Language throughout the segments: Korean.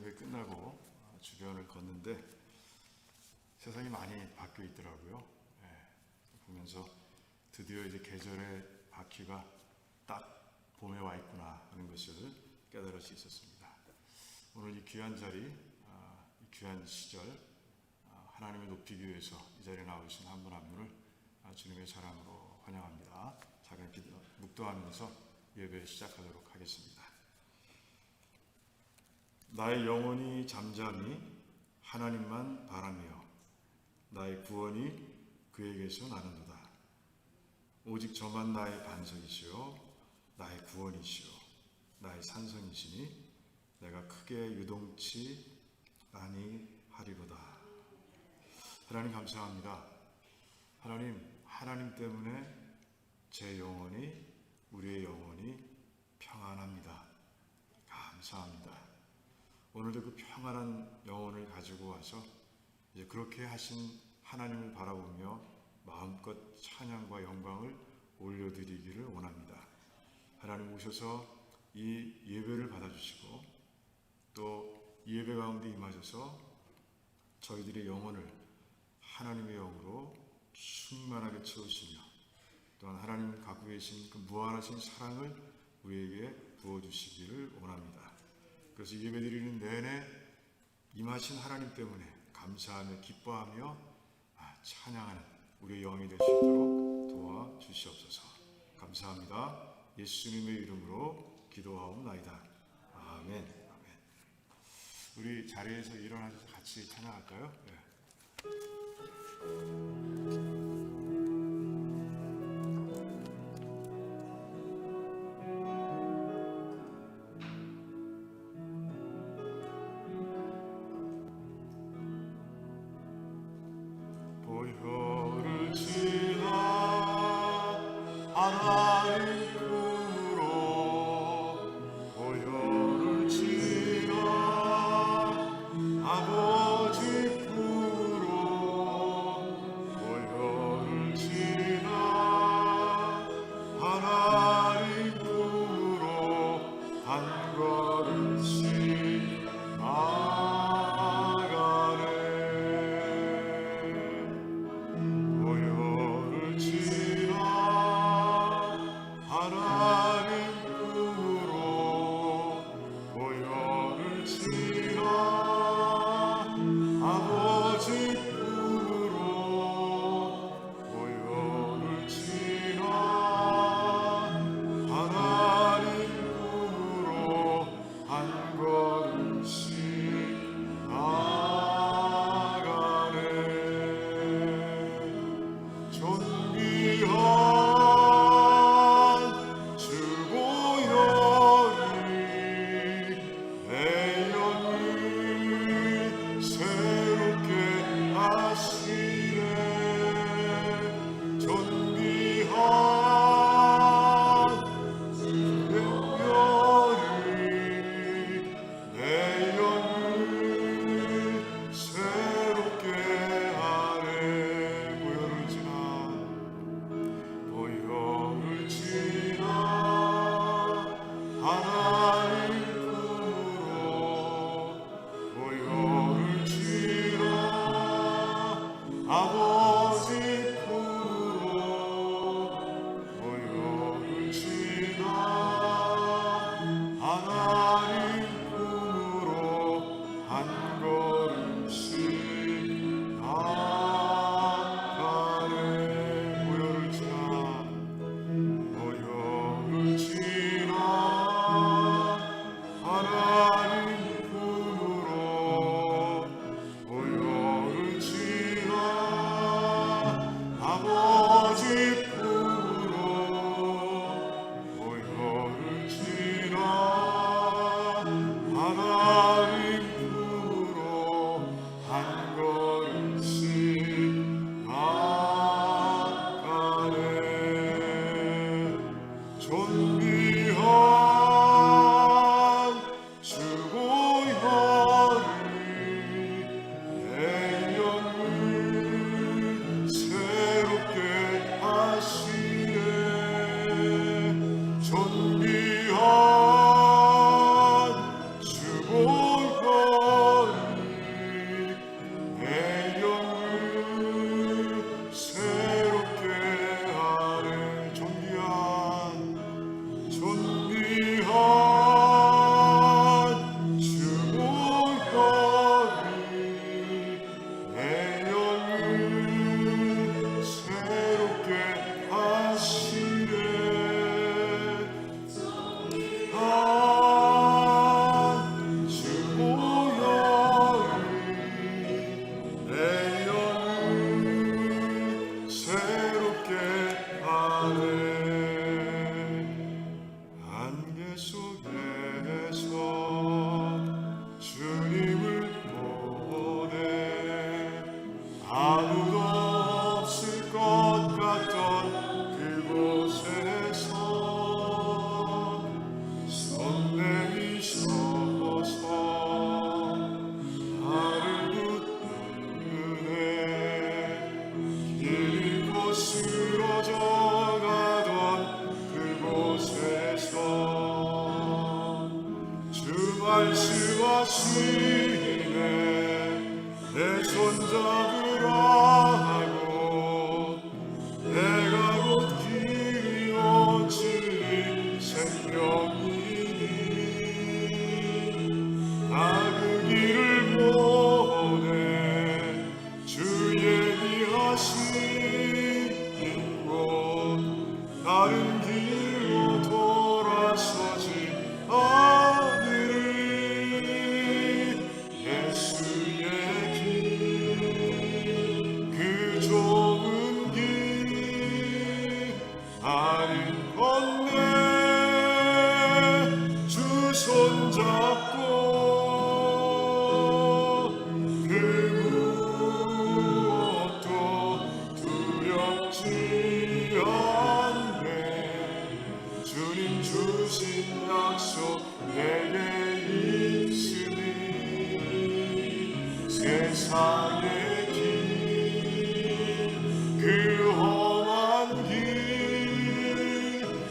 예배 끝나고 주변을 걷는데 세상이 많이 바뀌어 있더라고요. 보면서 드디어 이제 계절의 바퀴가 딱 봄에 와 있구나 하는 것을 깨달을 수 있었습니다. 오늘 이 귀한 자리, 이 귀한 시절, 하나님을 높이기 위해서 이 자리에 나오신 한 분 한 분을 주님의 사랑으로 환영합니다. 작은 기도 묵도하면서 예배 시작하도록 하겠습니다. 나의 영혼이 잠잠히 하나님만 바라며 나의 구원이 그에게서 나는도다. 오직 저만 나의 반석이시요 나의 구원이시요 나의 산성이시니 내가 크게 유동치 아니하리로다. 하나님 감사합니다. 하나님 때문에 제 영혼이, 우리의 영혼이 평안합니다. 감사합니다. 오늘도 그 평안한 영혼을 가지고 와서 이제 그렇게 하신 하나님을 바라보며 마음껏 찬양과 영광을 올려드리기를 원합니다. 하나님 오셔서 이 예배를 받아주시고 또 이 예배 가운데 임하셔서 저희들의 영혼을 하나님의 영으로 충만하게 채우시며 또한 하나님 갖고 계신 그 무한하신 사랑을 우리에게 부어주시기를 원합니다. 그래서 예배드리는 내내 임하신 하나님 때문에 감사하며 기뻐하며 찬양하는 우리의 영이 될 수 있도록 도와주시옵소서. 감사합니다. 예수님의 이름으로 기도하옵나이다. 아멘. 우리 자리에서 일어나서 같이 찬양할까요? 보혈을 지나 하나님 품으로 보혈을 지나 아버지 품으로 보혈을 지나 하나님 품으로 한 걸음씩 나가네. 보혈을 손잡으라 하고 내가 곧 길이 어찌 생명이니 나 그 길을 보내 주의 미하신 곳 다른 길로 돌아서지 않으리 예수의 길 그 좁은 길 나는 건네 주 손잡고 그 무엇도 두렵지 않네 주님 주신 약속 내게 있으니 세상의 길 그 험한 길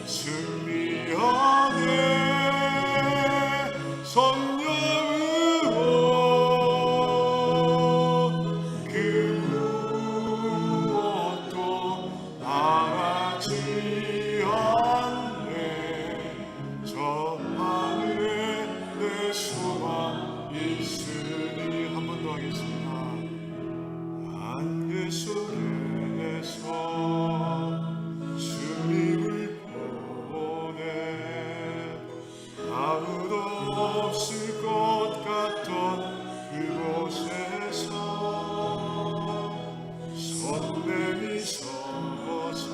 승리하네 성령으로 그 무엇도 바라지 않네 저 하늘에 내 소망 있으니 한 번 더 하겠습니다. 안개 속에서 주님을 보내 아무도 없을 것 같던 그곳에서 손 내미서서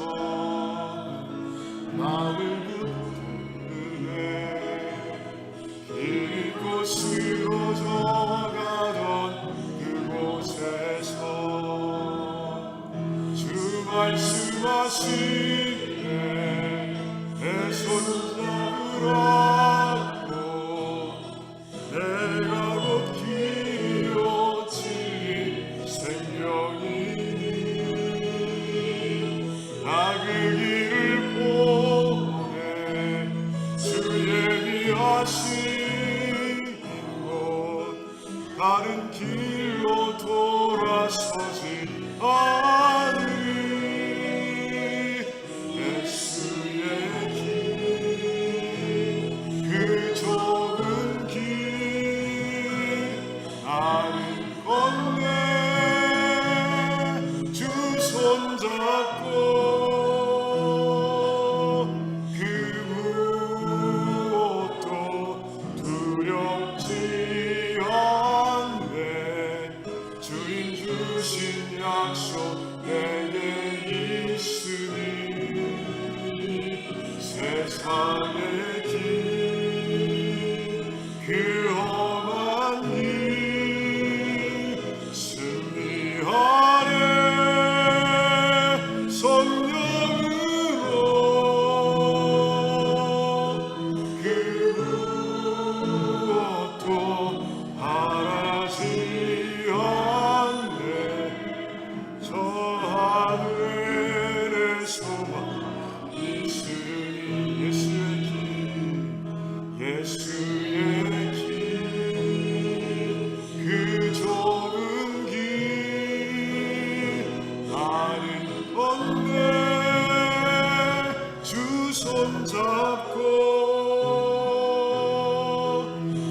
나를 붙드네 길 잃고 쓰러져 가던 그곳에서 주 말씀하시네 내 손 잡으라고 내가 곧 길이 어찌 생명이니 나 그 길을 보내 주의 미하신 곳 다른 길로 돌아서지 않으리 예수의 길 그 좁은 길 나는 건네 주 손잡고 그 무엇도 두렵지 않네 주인 주신 약속 내게 있으니 세상의 길 그 험한 길 승리하네 성령으로 그 무엇도 바라지 않네 저 하늘에 내 소망 있으니 예수의 길 그 좁은 길 나는 건네 주 손잡고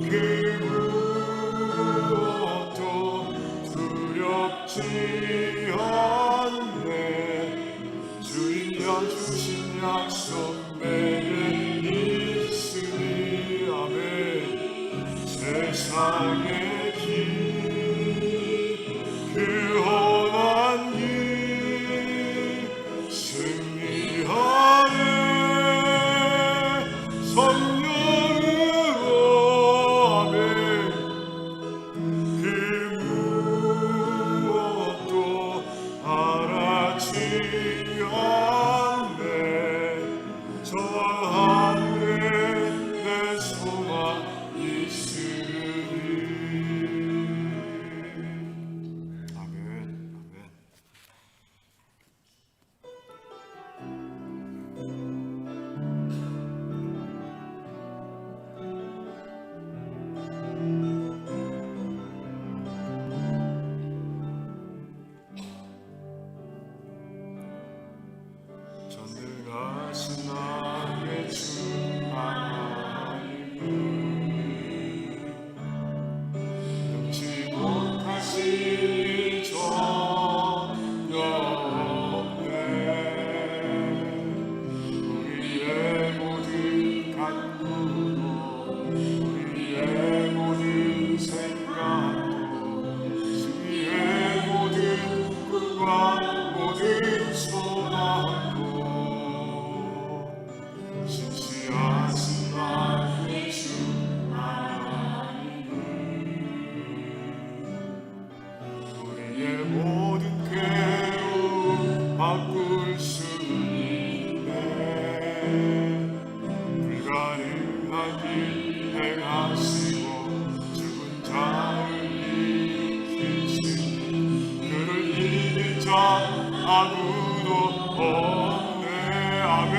그 무엇도 두렵지 않네 주인 주신 약속 내게 있으니 아멘 세상의 길 그 험한 길 승리하네 성령으로 아멘 그 무엇도 바라지 않네 저 하늘에 내 소망 있으니 아멘 모든 괴로움 바꿀 수 있네. 불가능한 일 행하시고 죽은 자를 일으키시니 그를 이길 자 아무도 없네. 아멘.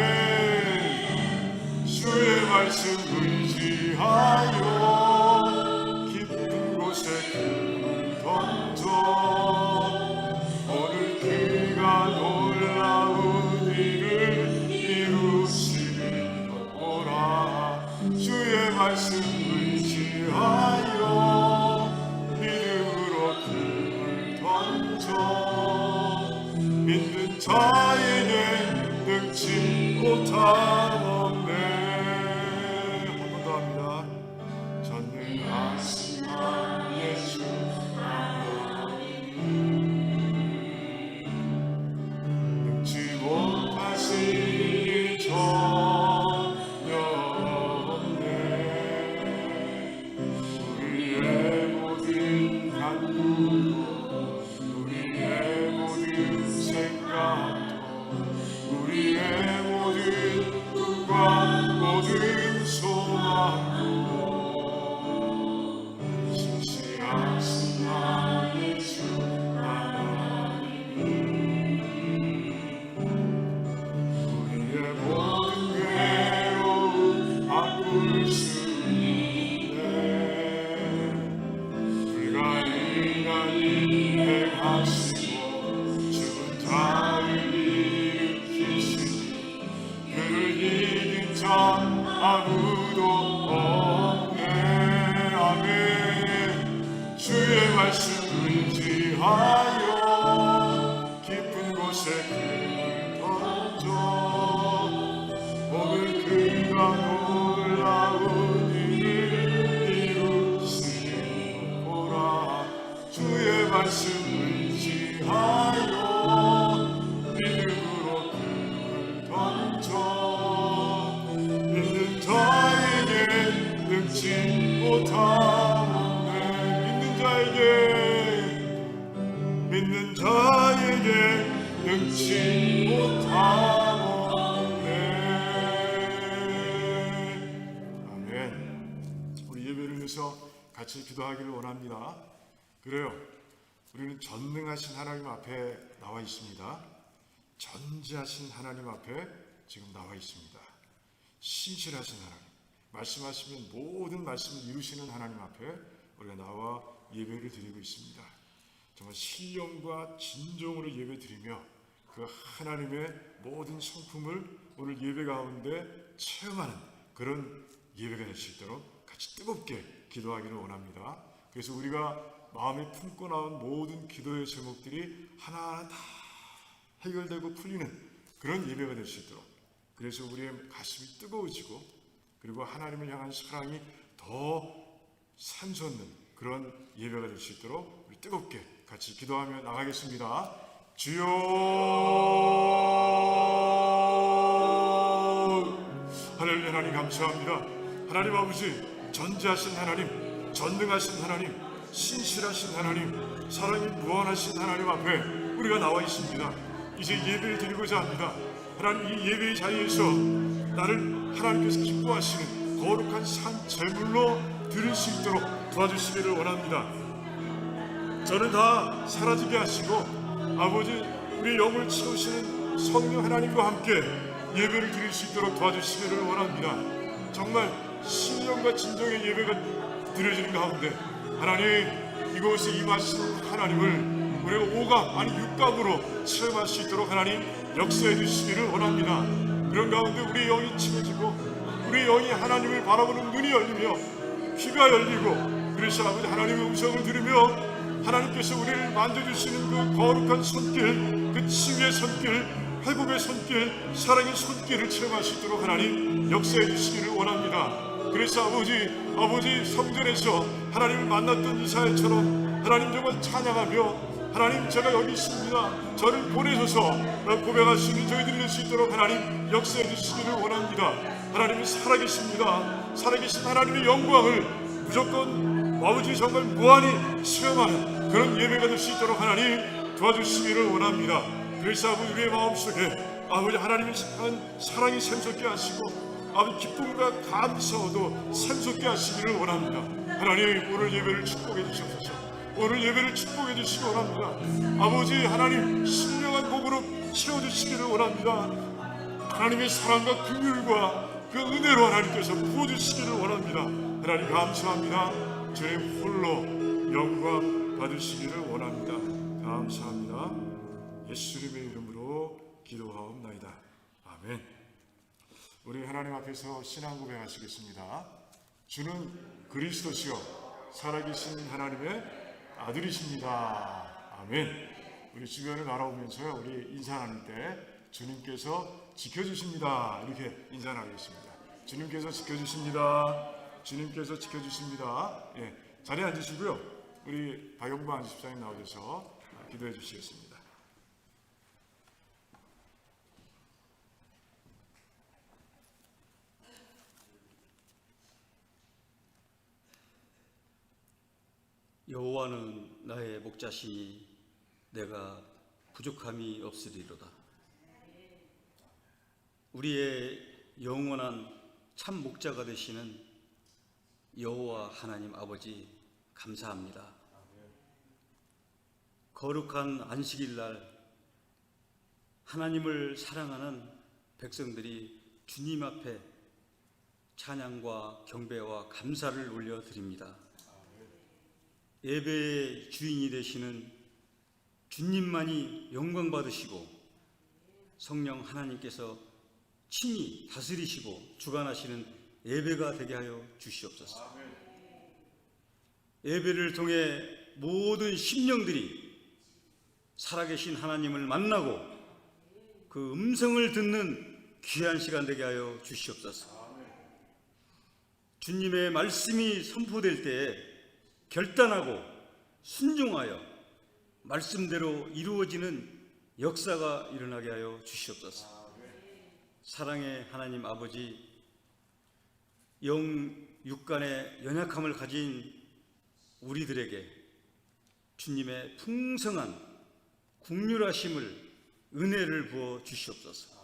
주의 말씀 의지하여 깊은 곳에 금을 던져 오늘 그가 놀라운 일을 이루시리라. 주의 말씀 의지하여 믿음으로 금을 던져 믿는 자에게 능치 못함 없네. 한 번 더 합니다. 전능하신 예수 능치 못하신 일 전혀 없네. 우리의 모든 간구도 우리의 모든 생각도 우리의 모든 꿈과 모든 소망도 신실하신 나의 주 하나님 우리의 모든 괴로움 바꿀 수 있네. 불가능한 일 행하시고 죽은 자를 일으키시니 그를 이긴 자 아무도 없네. 아멘. 주의 말씀 의지하여 깊은 곳에 금을 던져 오늘 그가 놀라운 일을 이루시리라. 주의 말씀 의지하여 믿음으로 금을 던져 믿는 자에게 능치 못함 없네. 믿는 자에게 능치 못함 없네. 아멘. 우리 예배를 위해서 같이 기도하기를 원합니다. 그래요. 우리는 전능하신 하나님 앞에 나와 있습니다. 전지하신 하나님 앞에 지금 나와 있습니다. 신실하신 하나님, 말씀하시면 모든 말씀을 이루시는 하나님 앞에 우리가 나와 예배를 드리고 있습니다. 정말 신령과 진정으로 예배 드리며 그 하나님의 모든 성품을 오늘 예배 가운데 체험하는 그런 예배가 될 수 있도록 같이 뜨겁게 기도하기를 원합니다. 그래서 우리가 마음에 품고 나온 모든 기도의 제목들이 하나하나 다 해결되고 풀리는 그런 예배가 될 수 있도록, 그래서 우리의 가슴이 뜨거워지고 그리고 하나님을 향한 사랑이 더 산솟는 그런 예배가 될 수 있도록 우리 뜨겁게 같이 기도하며 나가겠습니다. 주여, 하나님, 하나님 감사합니다. 하나님 아버지, 전지하신 하나님, 전능하신 하나님, 신실하신 하나님, 사랑이 무한하신 하나님 앞에 우리가 나와 있습니다. 이제 예배를 드리고자 합니다. 하나님, 이 예배의 자리에서 나를 하나님께서 기뻐하시는 거룩한 산 제물로 드릴 수 있도록 도와주시기를 원합니다. 저는 다 사라지게 하시고 아버지, 우리 영을 채우시는 성령 하나님과 함께 예배를 드릴 수 있도록 도와주시기를 원합니다. 정말 신령과 진정의 예배가 드려지는 가운데 하나님, 이곳에 임하시는 하나님을 우리가 오감 아니 육감으로 체험할 수 있도록 하나님 역사해 주시기를 원합니다. 그런 가운데 우리 영이 치워지고 우리 영이 하나님을 바라보는 눈이 열리며 귀가 열리고, 그래서 아버지 하나님의 음성을 들으며 하나님께서 우리를 만져주시는 그 거룩한 손길, 그 치유의 손길, 회복의 손길, 사랑의 손길을 체험할 수 있도록 하나님 역사해 주시기를 원합니다. 그래서 아버지 성전에서 하나님을 만났던 이사야처럼 하나님 정말 찬양하며 하나님, 제가 여기 있습니다, 저를 보내셔서 고백할 수 있는 저희들이 될 수 있도록 하나님 역사해 주시기를 원합니다. 하나님이 살아계십니다. 살아계신 하나님의 영광을 무조건 아버지 정말 무한히 체험하는 그런 예배가 될 수 있도록 하나님 도와주시기를 원합니다. 그래서 아버지 우리의 마음속에 아버지 하나님의 사랑이 샘솟게 하시고 아버지 기쁨과 감사도 샘솟게 하시기를 원합니다. 하나님 오늘 예배를 축복해 주시옵소서. 오늘 예배를 축복해 주시기 원합니다. 아버지 하나님 신령한 복으로 채워주시기를 원합니다. 하나님의 사랑과 긍휼과 그 은혜로 하나님께서 부어주시기를 원합니다. 하나님 감사합니다. 주님 홀로 영광 받으시기를 원합니다. 감사합니다. 예수님의 이름으로 기도하옵나이다. 아멘. 우리 하나님 앞에서 신앙 고백하시겠습니다. 주는 그리스도시요 살아계신 하나님의 아들이십니다. 아멘. 우리 주변을 바라보면서요, 우리 인사 나눌 때 주님께서 지켜주십니다. 이렇게 인사 나누겠습니다. 주님께서 지켜주십니다. 주님께서 지켜주십니다. 예, 자리에 앉으시고요. 우리 박영부 안집사님 나오셔서 기도해 주시겠습니다. 여호와는 나의 목자시니 내가 부족함이 없으리로다. 우리의 영원한 참 목자가 되시는 여호와 하나님 아버지 감사합니다. 거룩한 안식일 날 하나님을 사랑하는 백성들이 주님 앞에 찬양과 경배와 감사를 올려드립니다. 예배의 주인이 되시는 주님만이 영광 받으시고 성령 하나님께서 친히 다스리시고 주관하시는 예배가 되게 하여 주시옵소서. 예배를 통해 모든 심령들이 살아계신 하나님을 만나고 그 음성을 듣는 귀한 시간 되게 하여 주시옵소서. 주님의 말씀이 선포될 때에 결단하고 순종하여 말씀대로 이루어지는 역사가 일어나게 하여 주시옵소서. 사랑의 하나님 아버지, 육간의 연약함을 가진 우리들에게 주님의 풍성한 긍휼하심을 은혜를 부어 주시옵소서.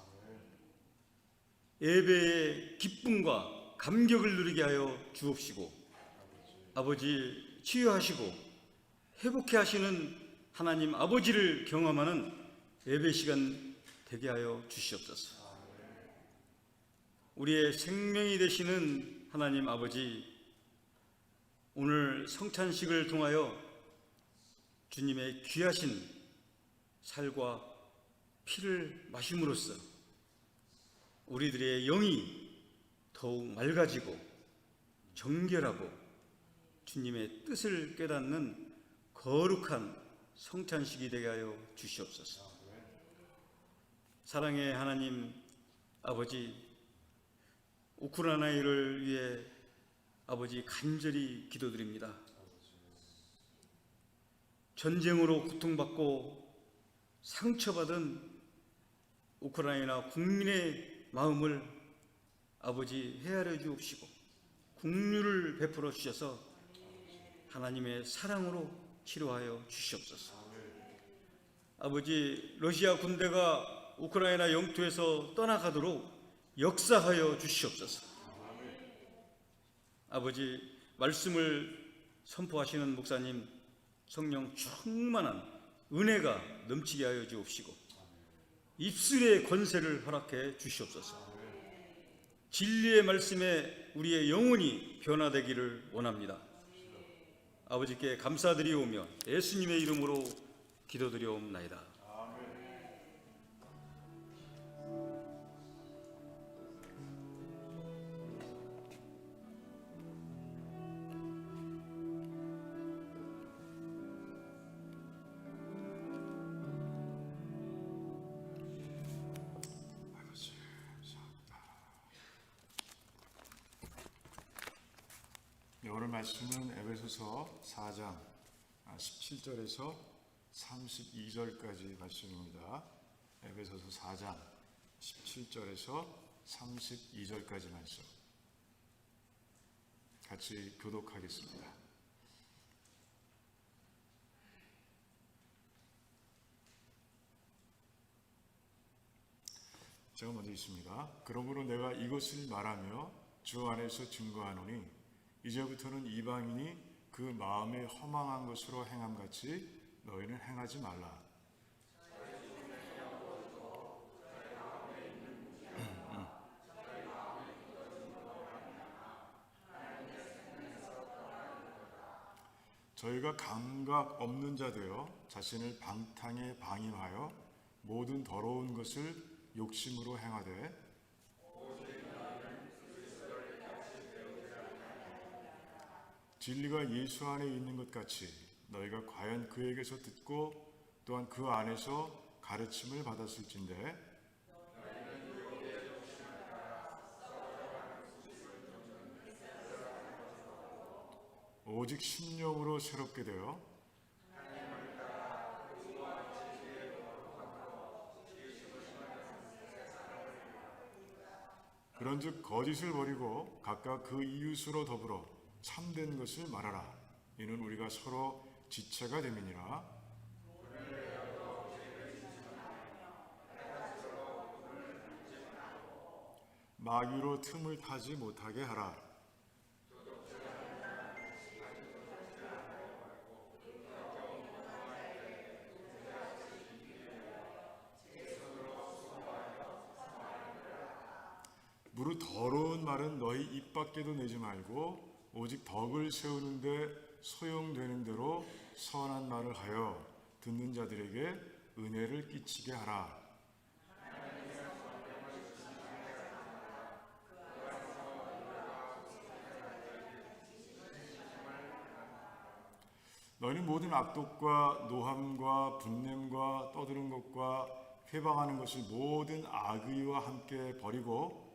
예배의 기쁨과 감격을 누리게 하여 주옵시고 아버지 치유하시고 회복해 하시는 하나님 아버지를 경험하는 예배 시간 되게 하여 주시옵소서. 우리의 생명이 되시는 하나님 아버지, 오늘 성찬식을 통하여 주님의 귀하신 살과 피를 마심으로써 우리들의 영이 더욱 맑아지고 정결하고 주님의 뜻을 깨닫는 거룩한 성찬식이 되게 하여 주시옵소서. 사랑의 하나님 아버지, 우크라이나를 위해 아버지 간절히 기도드립니다. 전쟁으로 고통받고 상처받은 우크라이나 국민의 마음을 아버지 헤아려 주옵시고 긍휼을 베풀어 주셔서 하나님의 사랑으로 치료하여 주시옵소서. 아버지, 러시아 군대가 우크라이나 영토에서 떠나가도록 역사하여 주시옵소서. 아버지, 말씀을 선포하시는 목사님 성령 충만한 은혜가 넘치게 하여 주옵시고 입술의 권세를 허락해 주시옵소서. 진리의 말씀에 우리의 영혼이 변화되기를 원합니다. 아버지께 감사드리오며 예수님의 이름으로 기도드리옵나이다. 오늘 말씀은 에베소서 4장 17절에서 32절까지 말씀입니다. 에베소서 4장 17절에서 32절까지 말씀 같이 교독하겠습니다. 제가 먼저 있습니다. 그러므로 내가 이것을 말하며 주 안에서 증거하노니 이제부터는 이방인이 그 마음에 허망한 것으로 행함같이 너희는 행하지 말라. 저희가 감각 없는 자 되어 자신을 방탕에 방임하여 모든 더러운 것을 욕심으로 행하되 진리가 예수 안에 있는 것 같이 너희가 과연 그에게서 듣고 또한 그 안에서 가르침을 받았을진데 오직 심령으로 새롭게 되어 그런즉 거짓을 버리고 각각 그 이웃으로 더불어 참된 것을 말하라. 이는 우리가 서로 지체가 됨이니라. 마귀로 틈을 타지 못하게 하라. 무릇 더러운 말은 너희 입 밖에도 내지 말고 오직 덕을 세우는데 소용되는 대로 선한 말을 하여 듣는 자들에게 은혜를 끼치게 하라. 너희는 모든 악독과 노함과 분냄과 떠드는 것과 회방하는 것을 모든 악의와 함께 버리고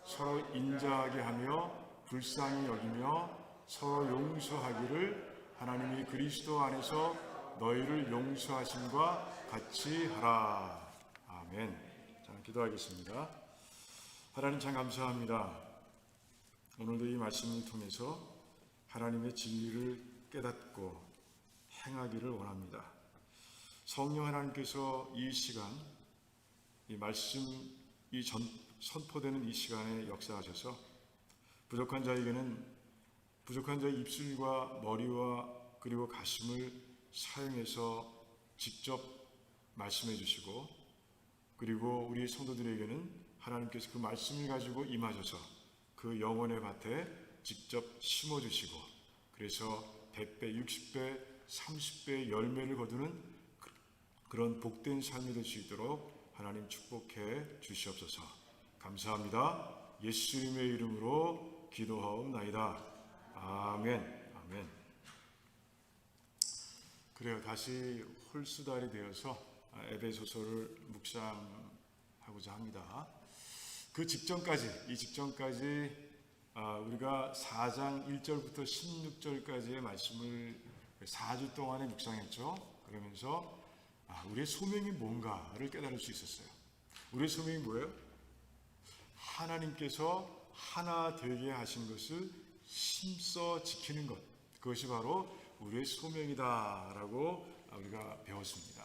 서로 인자하게 하며 불쌍히 여기며 서로 용서하기를 하나님이 그리스도 안에서 너희를 용서하심과 같이 하라. 아멘. 자, 기도하겠습니다. 하나님 참 감사합니다. 오늘도 이 말씀을 통해서 하나님의 진리를 깨닫고 행하기를 원합니다. 성령 하나님께서 이 시간, 이 말씀이 선포되는 이 시간에 역사하셔서 부족한 자에게는 부족한 자의 입술과 머리와 그리고 가슴을 사용해서 직접 말씀해 주시고 그리고 우리 성도들에게는 하나님께서 그 말씀을 가지고 임하셔서 그 영혼의 밭에 직접 심어 주시고 그래서 100배, 60배, 30배의 열매를 거두는 그런 복된 삶이 될 수 있도록 하나님 축복해 주시옵소서. 감사합니다. 예수님의 이름으로 기도하옵나이다. 아멘. 아멘. 그래요. 다시 홀수달이 되어서 에베소서를 묵상하고자 합니다. 그 직전까지, 이 직전까지 우리가 4장 1절부터 16절까지의 말씀을 4주 동안에 묵상했죠. 그러면서 우리의 소명이 뭔가를 깨달을 수 있었어요. 우리의 소명이 뭐예요? 하나님께서 하나 되게 하신 것을 힘써 지키는 것. 그것이 바로 우리의 소명이다라고 우리가 배웠습니다.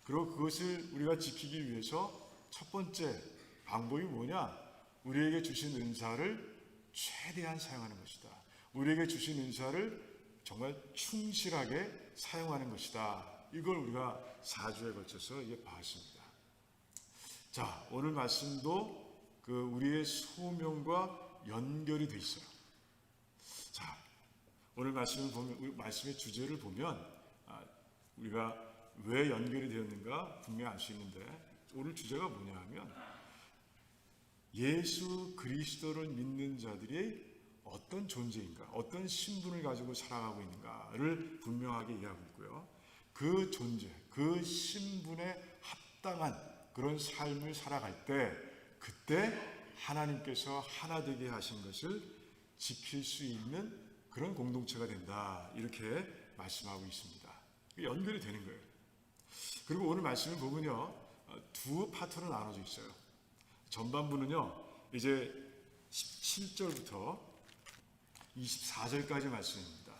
그리고 그것을 우리가 지키기 위해서 첫 번째 방법이 뭐냐? 우리에게 주신 은사를 최대한 사용하는 것이다. 우리에게 주신 은사를 정말 충실하게 사용하는 것이다. 이걸 우리가 4주에 걸쳐서 이제 봤습니다. 자, 오늘 말씀도 그 우리의 소명과 연결이 돼 있어요. 자, 오늘 말씀을 보면, 말씀의 주제를 보면 우리가 왜 연결이 되었는가 분명히 알 수 있는데 오늘 주제가 뭐냐 하면 예수 그리스도를 믿는 자들이 어떤 존재인가, 어떤 신분을 가지고 살아가고 있는가를 분명하게 이해하고 있고요. 그 존재, 그 신분에 합당한 그런 삶을 살아갈 때 그때 하나님께서 하나 되게 하신 것을 지킬 수 있는 그런 공동체가 된다. 이렇게 말씀하고 있습니다. 연결이 되는 거예요. 그리고 오늘 말씀을 보면요. 두 파트로 나눠져 있어요. 전반부는요. 이제 17절부터 24절까지 말씀입니다.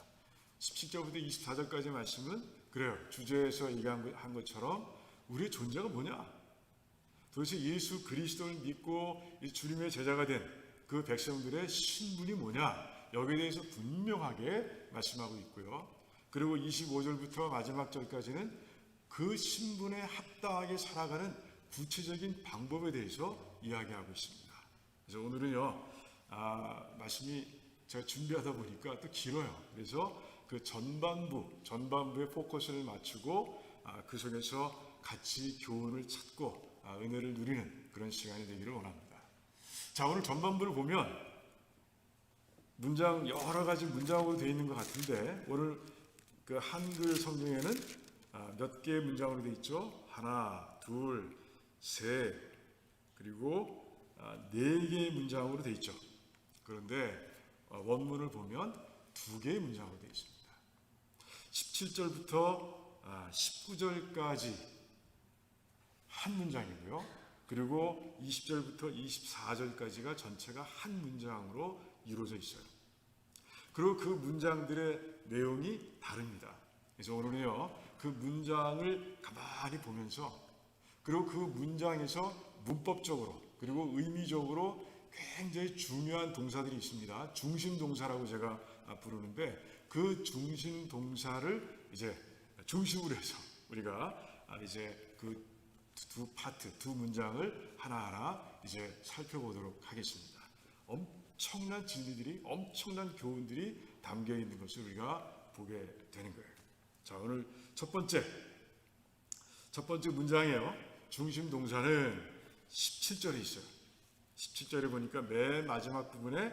17절부터 24절까지 말씀은 그래요. 주제에서 얘기한 것처럼 우리의 존재가 뭐냐? 도대체 예수 그리스도를 믿고 이 주님의 제자가 된 그 백성들의 신분이 뭐냐, 여기에 대해서 분명하게 말씀하고 있고요. 그리고 25절부터 마지막 절까지는 그 신분에 합당하게 살아가는 구체적인 방법에 대해서 이야기하고 있습니다. 그래서 오늘은요, 말씀이 제가 준비하다 보니까 또 길어요. 그래서 그 전반부에 포커스를 맞추고 그 속에서 같이 교훈을 찾고 은혜를 누리는 그런 시간이 되기를 원합니다. 자, 오늘 전반부를 보면 문장 여러 가지 문장으로 되어 있는 것 같은데, 오늘 그 한글 성경에는 몇 개의 문장으로 되어 있죠? 하나, 둘, 셋, 그리고 네 개의 문장으로 되어 있죠. 그런데 원문을 보면 두 개의 문장으로 되어 있습니다. 17절부터 19절까지 한 문장이고요. 그리고 20절부터 24절까지가 전체가 한 문장으로 이루어져 있어요. 그리고 그 문장들의 내용이 다릅니다. 그래서 오늘은요, 그 문장을 가만히 보면서, 그리고 그 문장에서 문법적으로 그리고 의미적으로 굉장히 중요한 동사들이 있습니다. 중심 동사라고 제가 부르는데, 그 중심 동사를 이제 중심으로 해서 우리가 이제 그 두 문장을 하나하나 이제 살펴보도록 하겠습니다. 엄청난 진리들이, 엄청난 교훈들이 담겨 있는 것을 우리가 보게 되는 거예요. 자, 오늘 첫 번째 문장이에요. 중심 동사는 17절에 있어요. 17절에 보니까 맨 마지막 부분에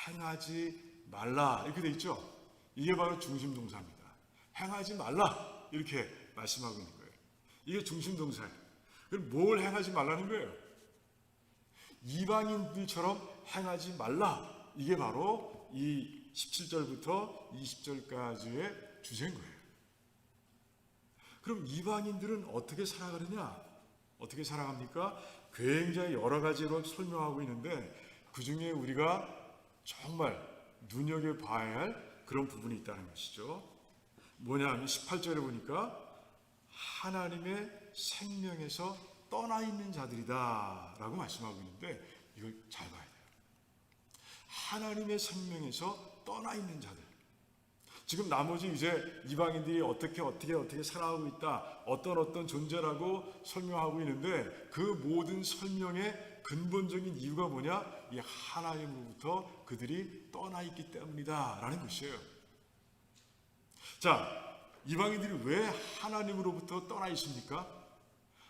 행하지 말라 이렇게 돼 있죠. 이게 바로 중심 동사입니다. 행하지 말라 이렇게 말씀하고 있는 거예요. 이게 중심 동사예요. 그럼 뭘 행하지 말라는 거예요? 이방인들처럼 행하지 말라. 이게 바로 이 17절부터 20절까지의 주제인 거예요. 그럼 이방인들은 어떻게 살아가느냐? 어떻게 살아갑니까? 굉장히 여러 가지로 설명하고 있는데, 그 중에 우리가 정말 눈여겨봐야 할 그런 부분이 있다는 것이죠. 뭐냐 하면 18절에 보니까 하나님의 생명에서 떠나 있는 자들이다 라고 말씀하고 있는데, 이걸 잘 봐야 돼요. 하나님의 생명에서 떠나 있는 자들. 지금 나머지 이제 이방인들이 어떻게 살아가고 있다, 어떤 존재라고 설명하고 있는데, 그 모든 설명의 근본적인 이유가 뭐냐? 이 하나님으로부터 그들이 떠나 있기 때문이다 라는 것이에요. 자, 이방인들이 왜 하나님으로부터 떠나 있습니까?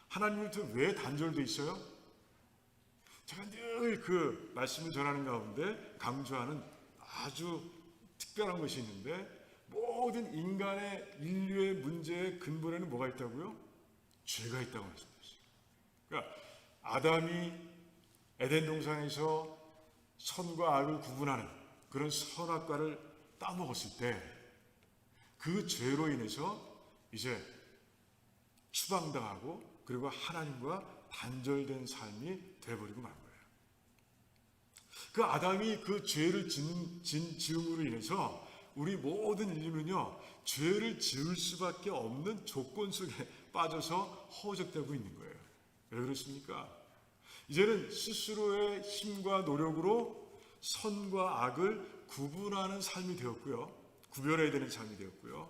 하나님으로부터 왜 단절되어 있어요? 제가 늘 그 말씀을 전하는 가운데 강조하는 아주 특별한 것이 있는데, 모든 인류의 문제의 근본에는 뭐가 있다고요? 죄가 있다고 말씀드렸어요. 그러니까 아담이 에덴 동산에서 선과 악을 구분하는 그런 선악과를 따먹었을 때, 그 죄로 인해서 이제 추방당하고, 그리고 하나님과 단절된 삶이 되어버리고 만 거예요. 그 아담이 그 죄를 지음으로 인해서 우리 모든 인류는요, 죄를 지을 수밖에 없는 조건 속에 빠져서 허우적대고 있는 거예요. 왜 그렇습니까? 이제는 스스로의 힘과 노력으로 선과 악을 구분하는 삶이 되었고요. 구별해야 되는 삶이 되었고요.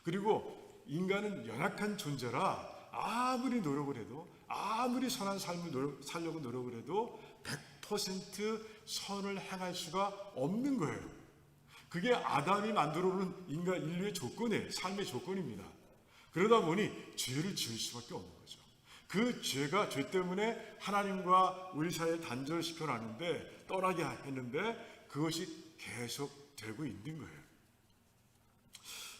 그리고 인간은 연약한 존재라 아무리 노력을 해도, 아무리 선한 삶을 살려고 노력을 해도 100% 선을 행할 수가 없는 거예요. 그게 아담이 만들어놓은 인류의 조건이에요. 삶의 조건입니다. 그러다 보니 죄를 지을 수밖에 없는 거죠. 그 죄 때문에 하나님과 우리 사이에 단절시켜 놨는데, 떠나게 했는데, 그것이 계속 되고 있는 거예요.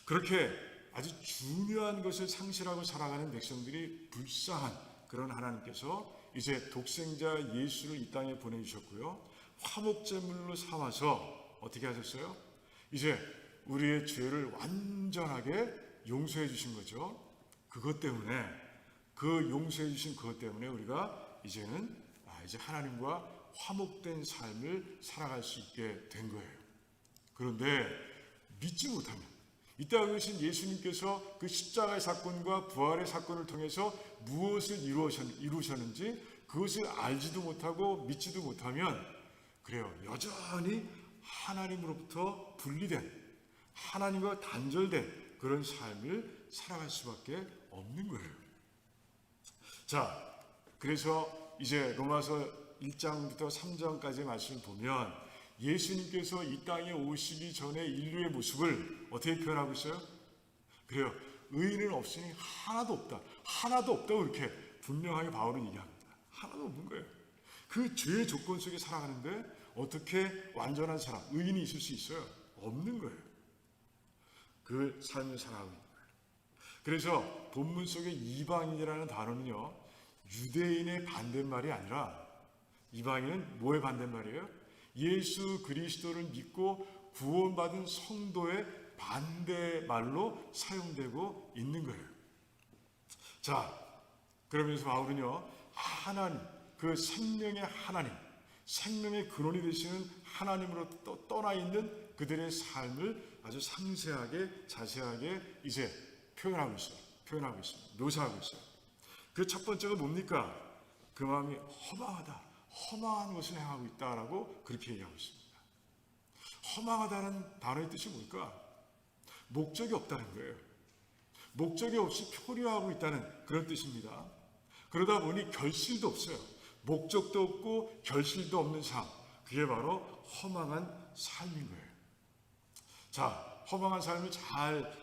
그렇게 아주 중요한 것을 상실하고 살아가는 백성들이 불쌍한 그런 하나님께서 이제 독생자 예수를 이 땅에 보내주셨고요. 화목제물로 삼아서 어떻게 하셨어요? 이제 우리의 죄를 완전하게 용서해 주신 거죠. 그것 때문에, 그 용서해 주신 그것 때문에 우리가 이제는 이제 하나님과 화목된 삶을 살아갈 수 있게 된 거예요. 그런데 믿지 못하면, 이때 계신 예수님께서 그 십자가의 사건과 부활의 사건을 통해서 무엇을 이루셨는지 그것을 알지도 못하고 믿지도 못하면 그래요. 여전히 하나님으로부터 분리된, 하나님과 단절된 그런 삶을 살아갈 수밖에 없는 거예요. 자, 그래서 이제 로마서 1장부터 3장까지의 말씀을 보면 예수님께서 이 땅에 오시기 전에 인류의 모습을 어떻게 표현하고 있어요? 그래요. 의인은 없으니 하나도 없다. 하나도 없다고 이렇게 분명하게 바울은 얘기합니다. 하나도 없는 거예요. 그 죄의 조건 속에 살아가는데 어떻게 완전한 사람, 의인이 있을 수 있어요? 없는 거예요. 그 삶을 살아가고 있는 거예요. 그래서 본문 속에 이방인이라는 단어는요, 유대인의 반대말이 아니라 이방인은 뭐의 반대말이에요? 예수 그리스도를 믿고 구원받은 성도의 반대말로 사용되고 있는 거예요. 자, 그러면서 바울은요, 하나님, 그 생명의 하나님, 생명의 근원이 되시는 하나님으로 떠나 있는 그들의 삶을 아주 상세하게, 자세하게 이제 표현하고 있습니다. 묘사하고 있어요. 그 첫 번째가 뭡니까? 그 마음이 허망하다. 허망한 것을 행하고 있다라고 그렇게 얘기하고 있습니다. 허망하다는 단어의 뜻이 뭘까? 목적이 없다는 거예요. 목적이 없이 표류하고 있다는 그런 뜻입니다. 그러다 보니 결실도 없어요. 목적도 없고 결실도 없는 삶. 그게 바로 허망한 삶인 거예요. 자, 허망한 삶을 잘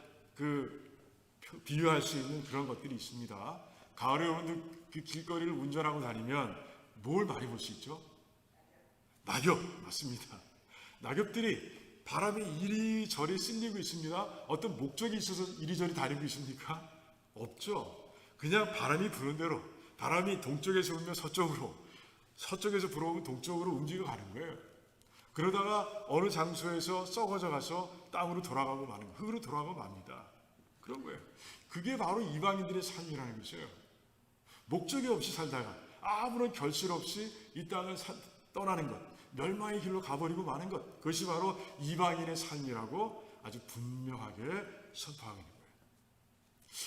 비유할 수 있는 그런 것들이 있습니다. 가을에 여러분들 그 길거리를 운전하고 다니면 뭘 많이 볼 수 있죠? 낙엽, 맞습니다. 낙엽들이 바람이 이리저리 쓸리고 있습니다. 어떤 목적이 있어서 이리저리 다니고 있습니까? 없죠. 그냥 바람이 부는 대로, 바람이 동쪽에서 불면 서쪽으로, 서쪽에서 불어오면 동쪽으로 움직여 가는 거예요. 그러다가 어느 장소에서 썩어져 가서 땅으로 돌아가고 마는 거예요. 흙으로 돌아가고 맙니다. 그런 거예요. 그게 바로 이방인들의 삶이라는 것이에요. 목적이 없이 살다가 아무런 결실 없이 이 땅을 떠나는 것, 멸망의 길로 가버리고 마는 것, 그것이 바로 이방인의 삶이라고 아주 분명하게 선포하고 있는 거예요.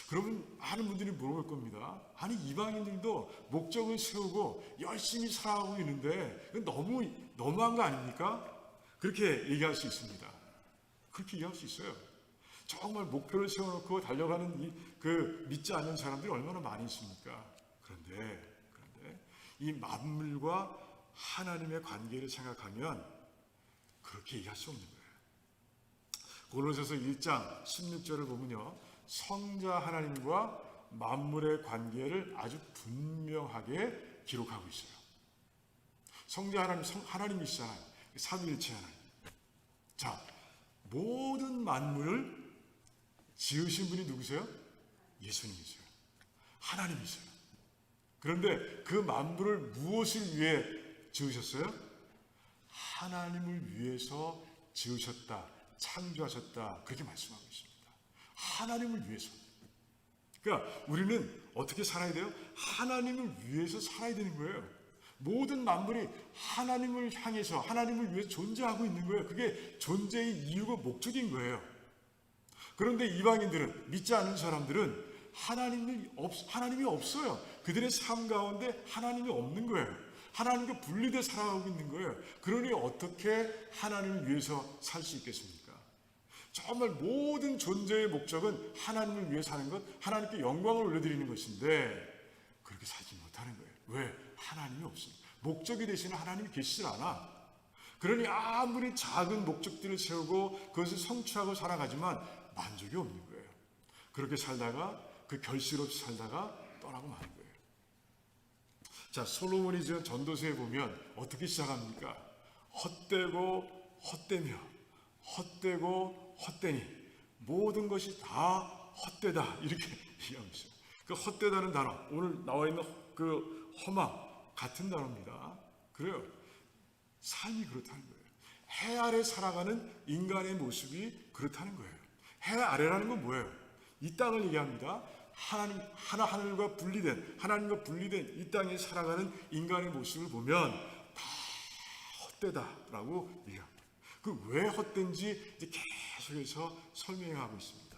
그러면 많은 분들이 물어볼 겁니다. 아니, 이방인들도 목적을 세우고 열심히 살아가고 있는데 너무한 거 아닙니까? 그렇게 얘기할 수 있습니다. 그렇게 얘기할 수 있어요. 정말 목표를 세워놓고 달려가는 믿지 않는 사람들이 얼마나 많이 있습니까? 그런데 이 만물과 하나님의 관계를 생각하면 그렇게 얘기할 수 없는 거예요. 고린도서 1장 16절을 보면요, 성자 하나님과 만물의 관계를 아주 분명하게 기록하고 있어요. 성자 하나님, 하나님이시잖아요. 삼위일체 하나님. 자, 모든 만물을 지으신 분이 누구세요? 예수님이세요. 하나님이세요. 그런데 그 만물을 무엇을 위해 지으셨어요? 하나님을 위해서 지으셨다, 창조하셨다, 그렇게 말씀하고 있습니다. 하나님을 위해서. 그러니까 우리는 어떻게 살아야 돼요? 하나님을 위해서 살아야 되는 거예요. 모든 만물이 하나님을 향해서, 하나님을 위해서 존재하고 있는 거예요. 그게 존재의 이유가 목적인 거예요. 그런데 이방인들은, 믿지 않는 사람들은 하나님이 없어요. 그들의 삶 가운데 하나님이 없는 거예요. 하나님과 분리돼 살아가고 있는 거예요. 그러니 어떻게 하나님을 위해서 살 수 있겠습니까? 정말 모든 존재의 목적은 하나님을 위해 사는 것, 하나님께 영광을 올려드리는 것인데 그렇게 살지 못하는 거예요. 왜? 하나님이 없습니다. 목적이 되시는 하나님이 계시질 않아. 그러니 아무리 작은 목적들을 세우고 그것을 성취하고 살아가지만 만족이 없는 거예요. 그렇게 살다가 그 결실 없이 살다가 떠나고 마는 거예요. 자, 솔로몬이 지은 전도서에 보면 어떻게 시작합니까? 헛되고 헛되며 헛되고 헛되니 모든 것이 다 헛되다, 이렇게 얘기하고 있어요. 그 헛되다는 단어, 오늘 나와 있는 그 허망 같은 단어입니다. 그래요. 삶이 그렇다는 거예요. 해 아래 살아가는 인간의 모습이 그렇다는 거예요. 해 아래라는 건 뭐예요? 이 땅을 얘기합니다. 하나님과 분리된 이 땅에 살아가는 인간의 모습을 보면 다 헛되다라고 얘기합니다. 그 왜 헛된지 이제 계속해서 설명하고 있습니다.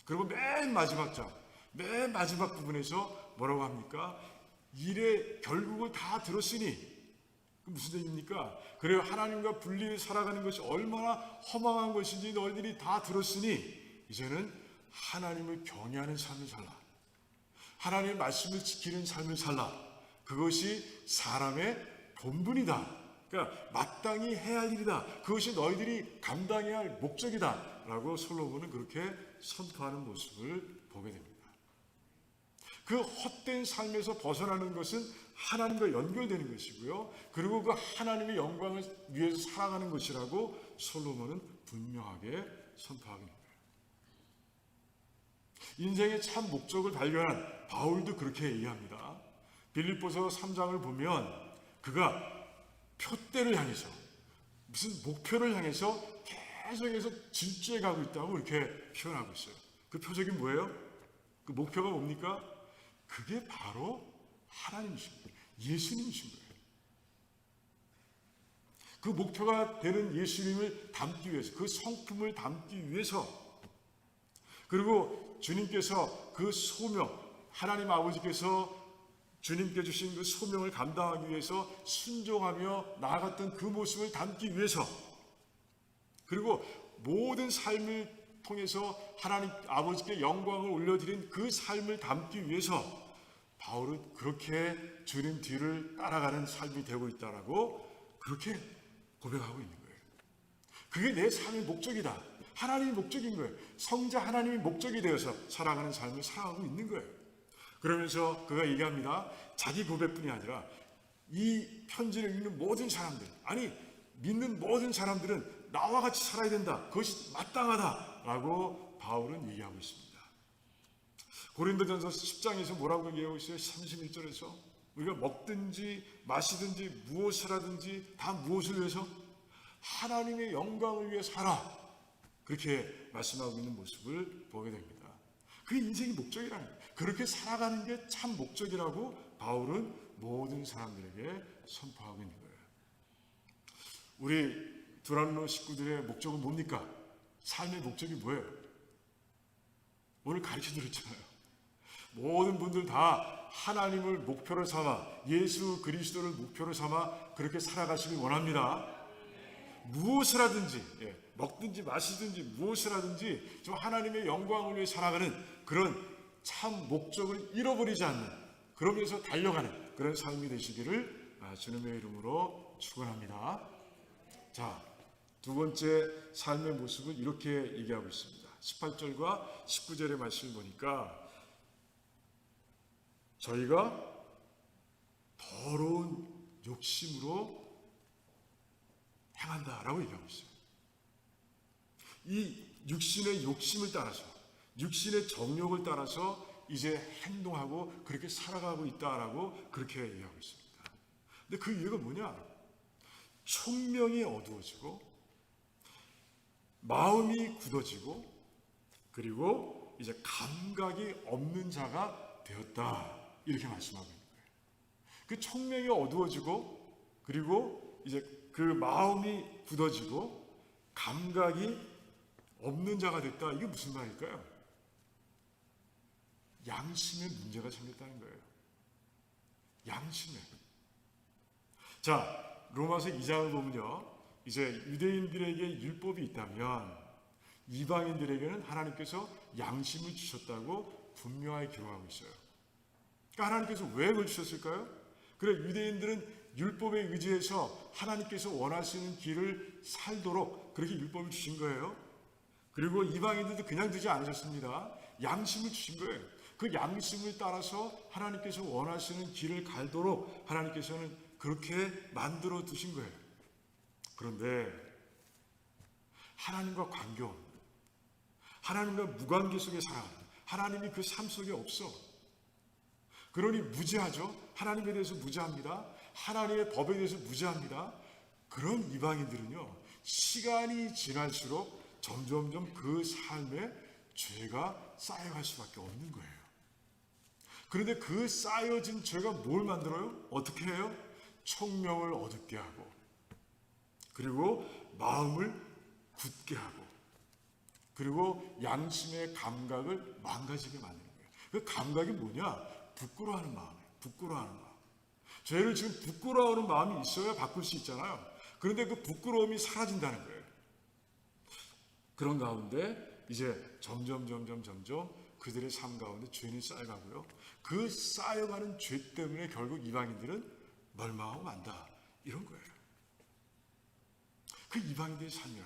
그리고 맨 마지막 부분에서 뭐라고 합니까? 일의 결국을 다 들었으니, 무슨 얘기입니까? 그래요, 하나님과 분리해 살아가는 것이 얼마나 허망한 것인지 너희들이 다 들었으니 이제는 하나님을 경외하는 삶을 살라. 하나님의 말씀을 지키는 삶을 살라. 그것이 사람의 본분이다. 그러니까 마땅히 해야 할 일이다. 그것이 너희들이 감당해야 할 목적이다. 라고 솔로몬은 그렇게 선포하는 모습을 보게 됩니다. 그 헛된 삶에서 벗어나는 것은 하나님과 연결되는 것이고요. 그리고 그 하나님의 영광을 위해서 살아가는 것이라고 솔로몬은 분명하게 선포하게 됩니다. 인생의 참 목적을 발견한 바울도 그렇게 얘기합니다. 빌립보서 3장을 보면 그가 표대를 향해서, 무슨 목표를 향해서 계속해서 질주해 가고 있다고 이렇게 표현하고 있어요. 그 표적이 뭐예요? 그 목표가 뭡니까? 그게 바로 하나님이십니다. 예수님이신 거예요. 그 목표가 되는 예수님을 담기 위해서, 그 성품을 담기 위해서, 그리고 주님께서 그 소명, 하나님 아버지께서 주님께 주신 그 소명을 감당하기 위해서 순종하며 나아갔던 그 모습을 담기 위해서, 그리고 모든 삶을 통해서 하나님 아버지께 영광을 올려드린 그 삶을 담기 위해서 바울은 그렇게 주님 뒤를 따라가는 삶이 되고 있다라고 그렇게 고백하고 있는 거예요. 그게 내 삶의 목적이다. 하나님의 목적인 거예요. 성자 하나님의 목적이 되어서 살아가는 삶을 살아가고 있는 거예요. 그러면서 그가 얘기합니다. 자기 고백뿐이 아니라 이 편지를 읽는 모든 사람들, 아니 믿는 모든 사람들은 나와 같이 살아야 된다. 그것이 마땅하다라고 바울은 얘기하고 있습니다. 고린도전서 10장에서 뭐라고 얘기하고 있어요? 31절에서 우리가 먹든지 마시든지 무엇을 하든지 다 무엇을 위해서? 하나님의 영광을 위해 살아. 그렇게 말씀하고 있는 모습을 보게 됩니다. 그게 인생의 목적이라는 거예요. 그렇게 살아가는 게 참 목적이라고 바울은 모든 사람들에게 선포하고 있는 거예요. 우리 두란노 식구들의 목적은 뭡니까? 삶의 목적이 뭐예요? 오늘 가르쳐 드렸잖아요. 모든 분들 다 하나님을 목표로 삼아, 예수 그리스도를 목표로 삼아 그렇게 살아가시길 원합니다. 무엇을 하든지, 먹든지 마시든지 무엇을 하든지 좀 하나님의 영광을 위해 살아가는 그런 참 목적을 잃어버리지 않는, 그러면서 달려가는 그런 삶이 되시기를 주님의 이름으로 축원합니다. 자, 두 번째 삶의 모습을 이렇게 얘기하고 있습니다. 18절과 19절의 말씀을 보니까 저희가 더러운 욕심으로 행한다라고 얘기하고 있어요. 이 육신의 욕심을 따라서, 육신의 정욕을 따라서 이제 행동하고 그렇게 살아가고 있다라고 그렇게 얘기하고 있습니다. 근데 그 이유가 뭐냐? 총명이 어두워지고 마음이 굳어지고 그리고 이제 감각이 없는 자가 되었다, 이렇게 말씀하고 있는 거예요. 그 총명이 어두워지고 그리고 이제 그 마음이 굳어지고 감각이 없는 자가 됐다. 이게 무슨 말일까요? 양심에 문제가 생겼다는 거예요. 양심에. 자, 로마서 2장을 보면요, 이제 유대인들에게 율법이 있다면 이방인들에게는 하나님께서 양심을 주셨다고 분명하게 기록하고 있어요. 그러니까 하나님께서 왜 그걸 주셨을까요? 그래, 유대인들은 율법에 의지해서 하나님께서 원하시는 길을 살도록 그렇게 율법을 주신 거예요. 그리고 이방인들도 그냥 두지 않으셨습니다. 양심을 주신 거예요. 그 양심을 따라서 하나님께서 원하시는 길을 갈도록 하나님께서는 그렇게 만들어 두신 거예요. 그런데 하나님과 관계없는, 하나님과 무관계 속에 살아갑니다. 하나님이 그 삶 속에 없어. 그러니 무지하죠. 하나님에 대해서 무지합니다. 하나님의 법에 대해서 무지합니다. 그런 이방인들은요, 시간이 지날수록 점점점 그 삶에 죄가 쌓여갈 수밖에 없는 거예요. 그런데 그 쌓여진 죄가 뭘 만들어요? 어떻게 해요? 총명을 어둡게 하고 그리고 마음을 굳게 하고 그리고 양심의 감각을 망가지게 만드는 거예요. 그 감각이 뭐냐? 부끄러워하는 마음이에요. 부끄러워하는 마음. 죄를 지금 부끄러워하는 마음이 있어야 바꿀 수 있잖아요. 그런데 그 부끄러움이 사라진다는 거예요. 그런 가운데 이제 점점 그들의 삶 가운데 죄는 쌓여가고요. 그 쌓여가는 죄 때문에 결국 이방인들은 멸망하고 만다. 이런 거예요. 그 이방인들의 삶이야.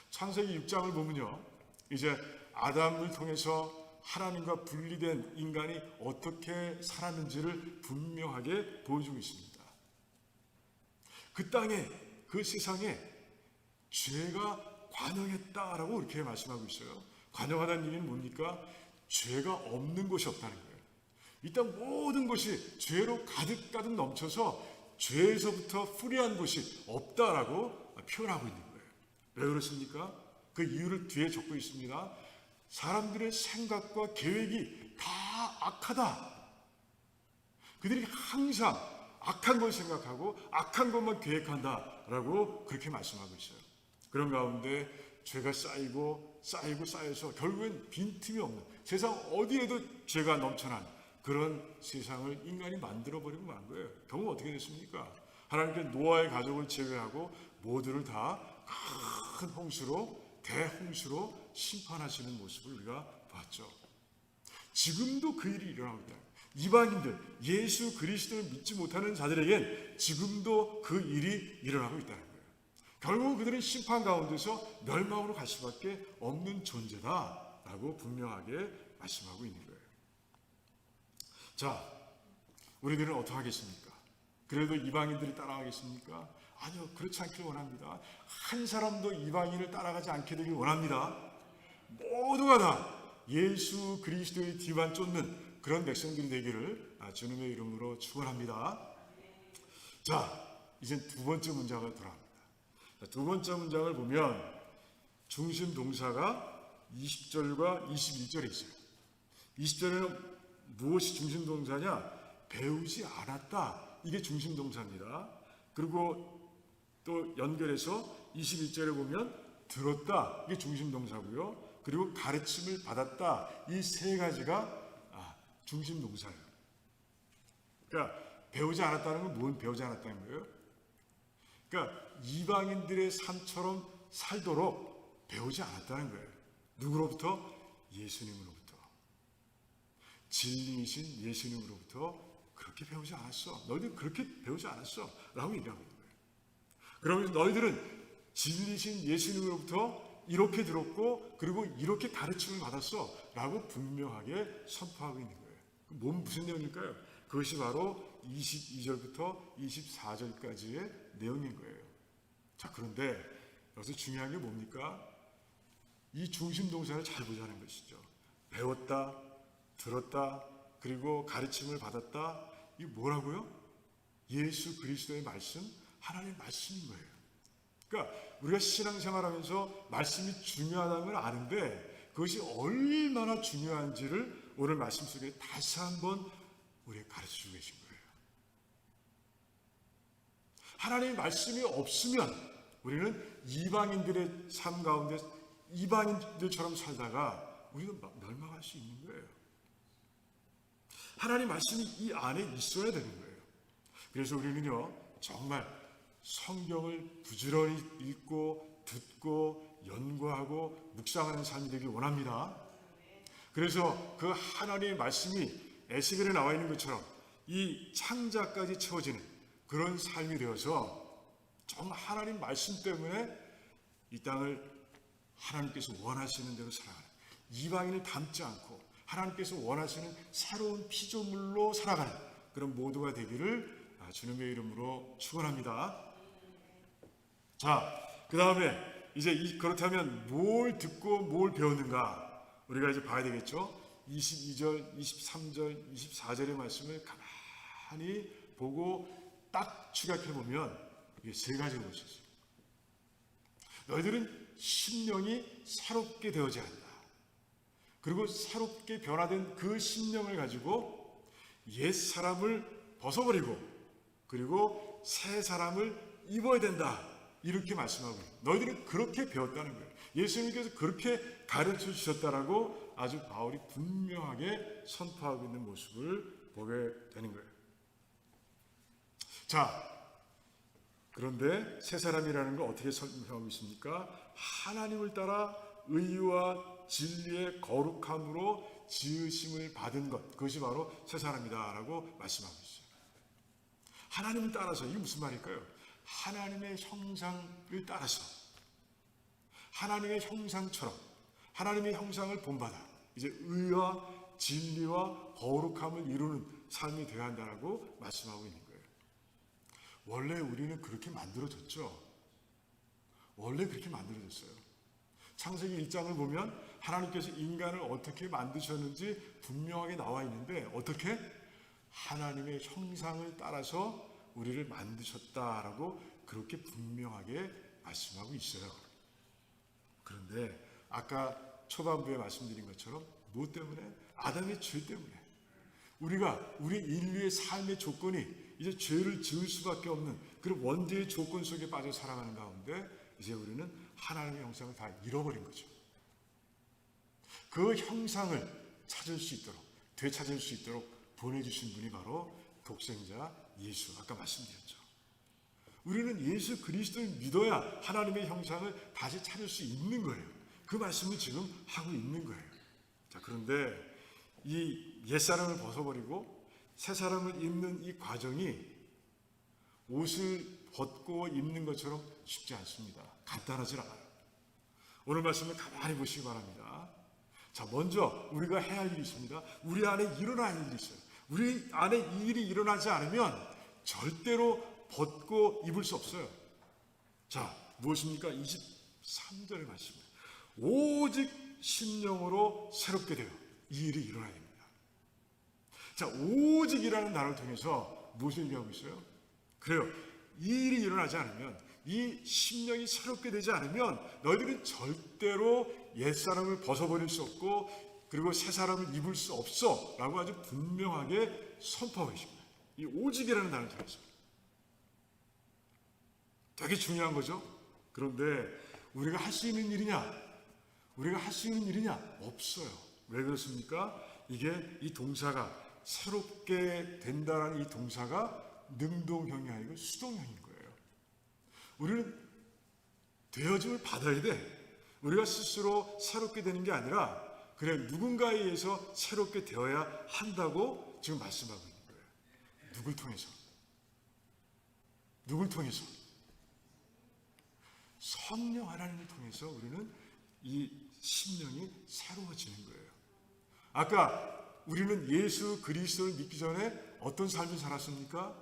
창세기 6장을 보면요. 이제 아담을 통해서 하나님과 분리된 인간이 어떻게 살았는지를 분명하게 보여주고 있습니다. 그 땅에, 그 세상에 죄가 관영했다라고 이렇게 말씀하고 있어요. 관영하다는 얘기는 뭡니까? 죄가 없는 것이 없다는 거예요. 이 땅 모든 것이 죄로 가득 넘쳐서 죄에서부터 프리한 것이 없다라고 표현하고 있는 거예요. 왜 그렇습니까? 그 이유를 뒤에 적고 있습니다. 사람들의 생각과 계획이 다 악하다. 그들이 항상 악한 걸 생각하고 악한 것만 계획한다라고 그렇게 말씀하고 있어요. 그런 가운데 죄가 쌓여서 결국엔 빈틈이 없는 세상 어디에도 죄가 넘쳐난 그런 세상을 인간이 만들어버리고 만 거예요. 결국 어떻게 됐습니까? 하나님께서 노아의 가족을 제외하고 모두를 다 큰 홍수로, 대홍수로 심판하시는 모습을 우리가 봤죠. 지금도 그 일이 일어나고 있다. 이방인들, 예수 그리스도를 믿지 못하는 자들에겐 지금도 그 일이 일어나고 있다는 거예요. 결국 그들은 심판 가운데서 멸망으로 갈 수밖에 없는 존재다라고 분명하게 말씀하고 있는 거예요. 자, 우리들은 어떻게 하겠습니까? 그래도 이방인들이 따라가겠습니까? 아니요, 그렇지 않기를 원합니다. 한 사람도 이방인을 따라가지 않게 되길 원합니다. 모두가 다 예수 그리스도의 뒤만 쫓는 그런 백성들이 되기를 주님의 이름으로 축원합니다. 자, 이제 두 번째 문장을 돌아갑니다. 두 번째 문장을 보면 중심 동사가 20절과 21절에 있어요. 20절에는 무엇이 중심 동사냐? 배우지 않았다. 이게 중심 동사입니다. 그리고 또 연결해서 21절에 보면 들었다. 이게 중심 동사고요. 그리고 가르침을 받았다. 이 세 가지가 중심 동사예요. 그러니까 배우지 않았다는 건 뭘 배우지 않았다는 거예요? 그러니까 이방인들의 삶처럼 살도록 배우지 않았다는 거예요. 누구로부터? 예수님으로부터. 진리이신 예수님으로부터 그렇게 배우지 않았어. 너희들 그렇게 배우지 않았어. 라고 얘기하고 있는 거예요. 그러면서 너희들은 진리이신 예수님으로부터 이렇게 들었고 그리고 이렇게 가르침을 받았어. 라고 분명하게 선포하고 있는 거예요. 뭔 무슨 내용일까요? 그것이 바로 22절부터 24절까지의 내용인 거예요. 자, 그런데 여기서 중요한 게 뭡니까? 이 중심 동사를 잘 보자는 것이죠. 배웠다, 들었다, 그리고 가르침을 받았다. 이게 뭐라고요? 예수 그리스도의 말씀, 하나님의 말씀인 거예요. 그러니까 우리가 신앙생활하면서 말씀이 중요하다는 걸 아는데 그것이 얼마나 중요한지를 오늘 말씀 속에 다시 한번 우리에게 가르쳐주고 계신 거예요. 하나님의 말씀이 없으면 우리는 이방인들의 삶 가운데 이방인들처럼 살다가 우리는 멸망할 수 있는 거예요. 하나님 말씀이 이 안에 있어야 되는 거예요. 그래서 우리는요, 정말 성경을 부지런히 읽고 듣고 연구하고 묵상하는 삶이 되길 원합니다. 그래서 그 하나님의 말씀이 에스겔에 나와 있는 것처럼 이 창자까지 채워지는 그런 삶이 되어서 정말 하나님 말씀 때문에 이 땅을 하나님께서 원하시는 대로 살아가는, 이방인을 닮지 않고 하나님께서 원하시는 새로운 피조물로 살아가는 그런 모두가 되기를 주님의 이름으로 축원합니다. 자, 그 다음에 이제 그렇다면 뭘 듣고 뭘 배웠는가 우리가 이제 봐야 되겠죠. 22절, 23절, 24절의 말씀을 가만히 보고 딱 추격해 보면 이게 세 가지가 있어요. 너희들은 심령이 새롭게 되어져야 한다. 그리고 새롭게 변화된 그 심령을 가지고 옛 사람을 벗어버리고 그리고 새 사람을 입어야 된다. 이렇게 말씀하고 있어요. 너희들은 그렇게 배웠다는 거예요. 예수님께서 그렇게 가르쳐 주셨다라고 아주 바울이 분명하게 선포하고 있는 모습을 보게 되는 거예요. 자, 그런데 새 사람이라는 걸 어떻게 설명하고 있습니까? 하나님을 따라 의와 진리의 거룩함으로 지으심을 받은 것, 그것이 바로 새 사람이다라고 말씀하고 있어요. 하나님을 따라서, 이게 무슨 말일까요? 하나님의 형상을 따라서, 하나님의 형상처럼, 하나님의 형상을 본받아 이제 의와 진리와 거룩함을 이루는 삶이 되어야 한다라고 말씀하고 있는 거예요. 원래 우리는 그렇게 만들어졌죠. 원래 그렇게 만들어졌어요. 창세기 1장을 보면 하나님께서 인간을 어떻게 만드셨는지 분명하게 나와 있는데, 어떻게? 하나님의 형상을 따라서 우리를 만드셨다라고 그렇게 분명하게 말씀하고 있어요. 그런데 아까 초반부에 말씀드린 것처럼 무엇 때문에? 아담의 죄 때문에 우리 인류의 삶의 조건이 이제 죄를 지을 수밖에 없는 그런 원죄의 조건 속에 빠져 살아가는 가운데 이제 우리는 하나님의 형상을 다 잃어버린 거죠. 그 형상을 찾을 수 있도록, 되찾을 수 있도록 보내주신 분이 바로 독생자 예수, 아까 말씀드렸죠. 우리는 예수 그리스도를 믿어야 하나님의 형상을 다시 찾을 수 있는 거예요. 그 말씀을 지금 하고 있는 거예요. 자, 그런데 이 옛사람을 벗어버리고 새 사람을 입는 이 과정이 옷을 벗고 입는 것처럼 쉽지 않습니다. 간단하지 않아요. 오늘 말씀을 가만히 보시기 바랍니다. 자, 먼저 우리가 해야 할 일이 있습니다. 우리 안에 일어나야 할 일이 있어요. 우리 안에 이 일이 일어나지 않으면 절대로 벗고 입을 수 없어요. 자, 무엇입니까? 23절의 말씀입니다. 오직 심령으로 새롭게 돼요. 이 일이 일어나야 됩니다. 자, 오직이라는 단어를 통해서 무엇을 얘기하고 있어요? 그래요. 이 일이 일어나지 않으면, 이 심령이 새롭게 되지 않으면 너희들은 절대로 옛사람을 벗어버릴 수 없고 그리고 새사람을 입을 수 없어 라고 아주 분명하게 선포하고 있습니다. 이 오직이라는 단어를 통해서. 되게 중요한 거죠. 그런데 우리가 할 수 있는 일이냐? 우리가 할 수 있는 일이냐? 없어요. 왜 그렇습니까? 이게 이 동사가 새롭게 된다는 이 동사가 능동형이 아니고 수동형인 거예요. 우리는 되어짐을 받아야 돼. 우리가 스스로 새롭게 되는 게 아니라 그래, 누군가에 의해서 새롭게 되어야 한다고 지금 말씀하고 있는 거예요. 누굴 통해서? 누굴 통해서? 성령 하나님을 통해서 우리는 이 심령이 새로워지는 거예요. 아까 우리는 예수 그리스도를 믿기 전에 어떤 삶을 살았습니까?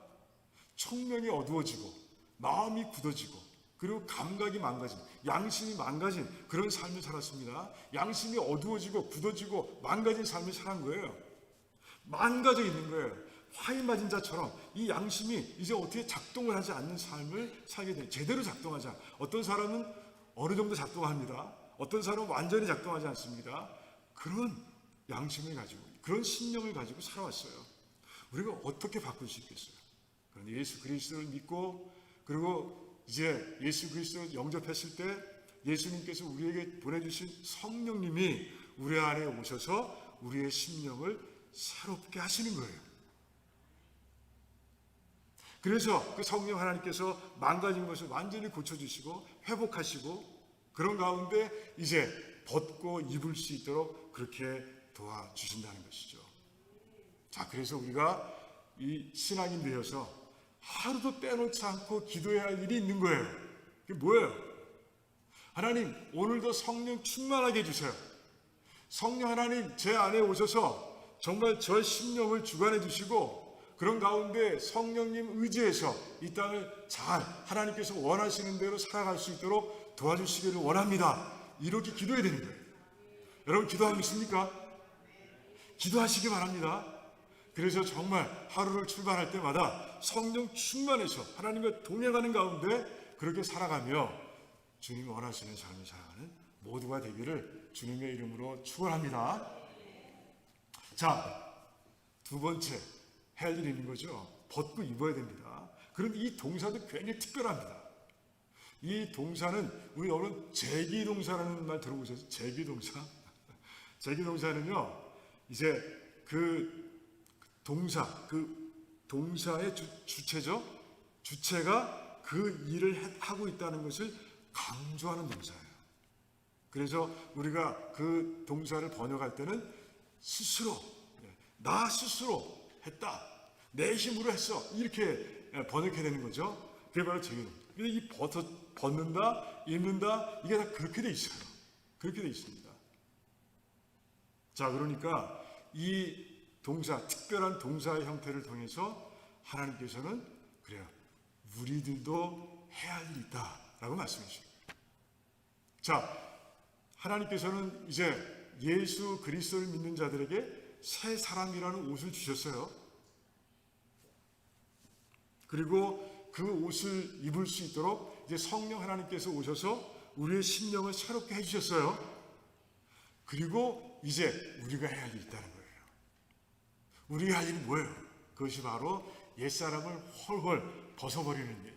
청명이 어두워지고 마음이 굳어지고 그리고 감각이 망가진, 양심이 망가진 그런 삶을 살았습니다. 양심이 어두워지고 굳어지고 망가진 삶을 살한 거예요. 망가져 있는 거예요. 화인 맞은 자처럼 이 양심이 이제 어떻게 작동을 하지 않는 삶을 살게 돼요. 제대로 작동하지 않아. 어떤 사람은 어느 정도 작동합니다. 어떤 사람은 완전히 작동하지 않습니다. 그런 양심을 가지고, 그런 신념을 가지고 살아왔어요. 우리가 어떻게 바꿀 수 있겠어요? 그런데 예수 그리스도를 믿고 그리고 이제 예수 그리스도를 영접했을 때 예수님께서 우리에게 보내주신 성령님이 우리 안에 오셔서 우리의 심령을 새롭게 하시는 거예요. 그래서 그 성령 하나님께서 망가진 것을 완전히 고쳐주시고 회복하시고 그런 가운데 이제 벗고 입을 수 있도록 그렇게 도와주신다는 것이죠. 자, 그래서 우리가 이 신앙인 되어서 하루도 빼놓지 않고 기도해야 할 일이 있는 거예요. 그게 뭐예요? 하나님, 오늘도 성령 충만하게 해주세요. 성령 하나님, 제 안에 오셔서 정말 저 심령을 주관해 주시고 그런 가운데 성령님 의지해서 이 땅을 잘 하나님께서 원하시는 대로 살아갈 수 있도록 도와주시기를 원합니다. 이렇게 기도해야 되는 거예요. 여러분 기도하고 있습니까? 기도하시기 바랍니다. 그래서 정말 하루를 출발할 때마다 성령 충만해서 하나님과 동행하는 가운데 그렇게 살아가며 주님이 원하시는 삶을 살아가는 모두가 되기를 주님의 이름으로 축원합니다. 자, 두 번째 해야 할 일이 있는 거죠. 벗고 입어야 됩니다. 그런데 이 동사도 굉장히 특별합니다. 이 동사는 우리 여러분 제기동사라는 말 들어보셨어요? 제기동사? 제기동사는요, 이제 그 동사의 주체죠. 주체가 그 일을 하고 있다는 것을 강조하는 동사예요. 그래서 우리가 그 동사를 번역할 때는 스스로, 나 스스로 했다, 내 힘으로 했어, 이렇게 번역해야 되는 거죠. 그게 바로 제기동사. 근데 이 벗는다, 입는다, 이게 다 그렇게 돼 있어요. 그렇게 돼 있습니다. 자, 그러니까 이 동사, 특별한 동사의 형태를 통해서 하나님께서는 그래요, 우리들도 해야 할 일이 있다라고 말씀해 주십니다. 자, 하나님께서는 이제 예수 그리스도를 믿는 자들에게 새 사람이라는 옷을 주셨어요. 그리고 그 옷을 입을 수 있도록 이제 성령 하나님께서 오셔서 우리의 심령을 새롭게 해주셨어요. 그리고 이제 우리가 해야 할 일이 있다는 거예요. 우리가 할 일이 뭐예요? 그것이 바로 옛사람을 헐헐 벗어버리는 일.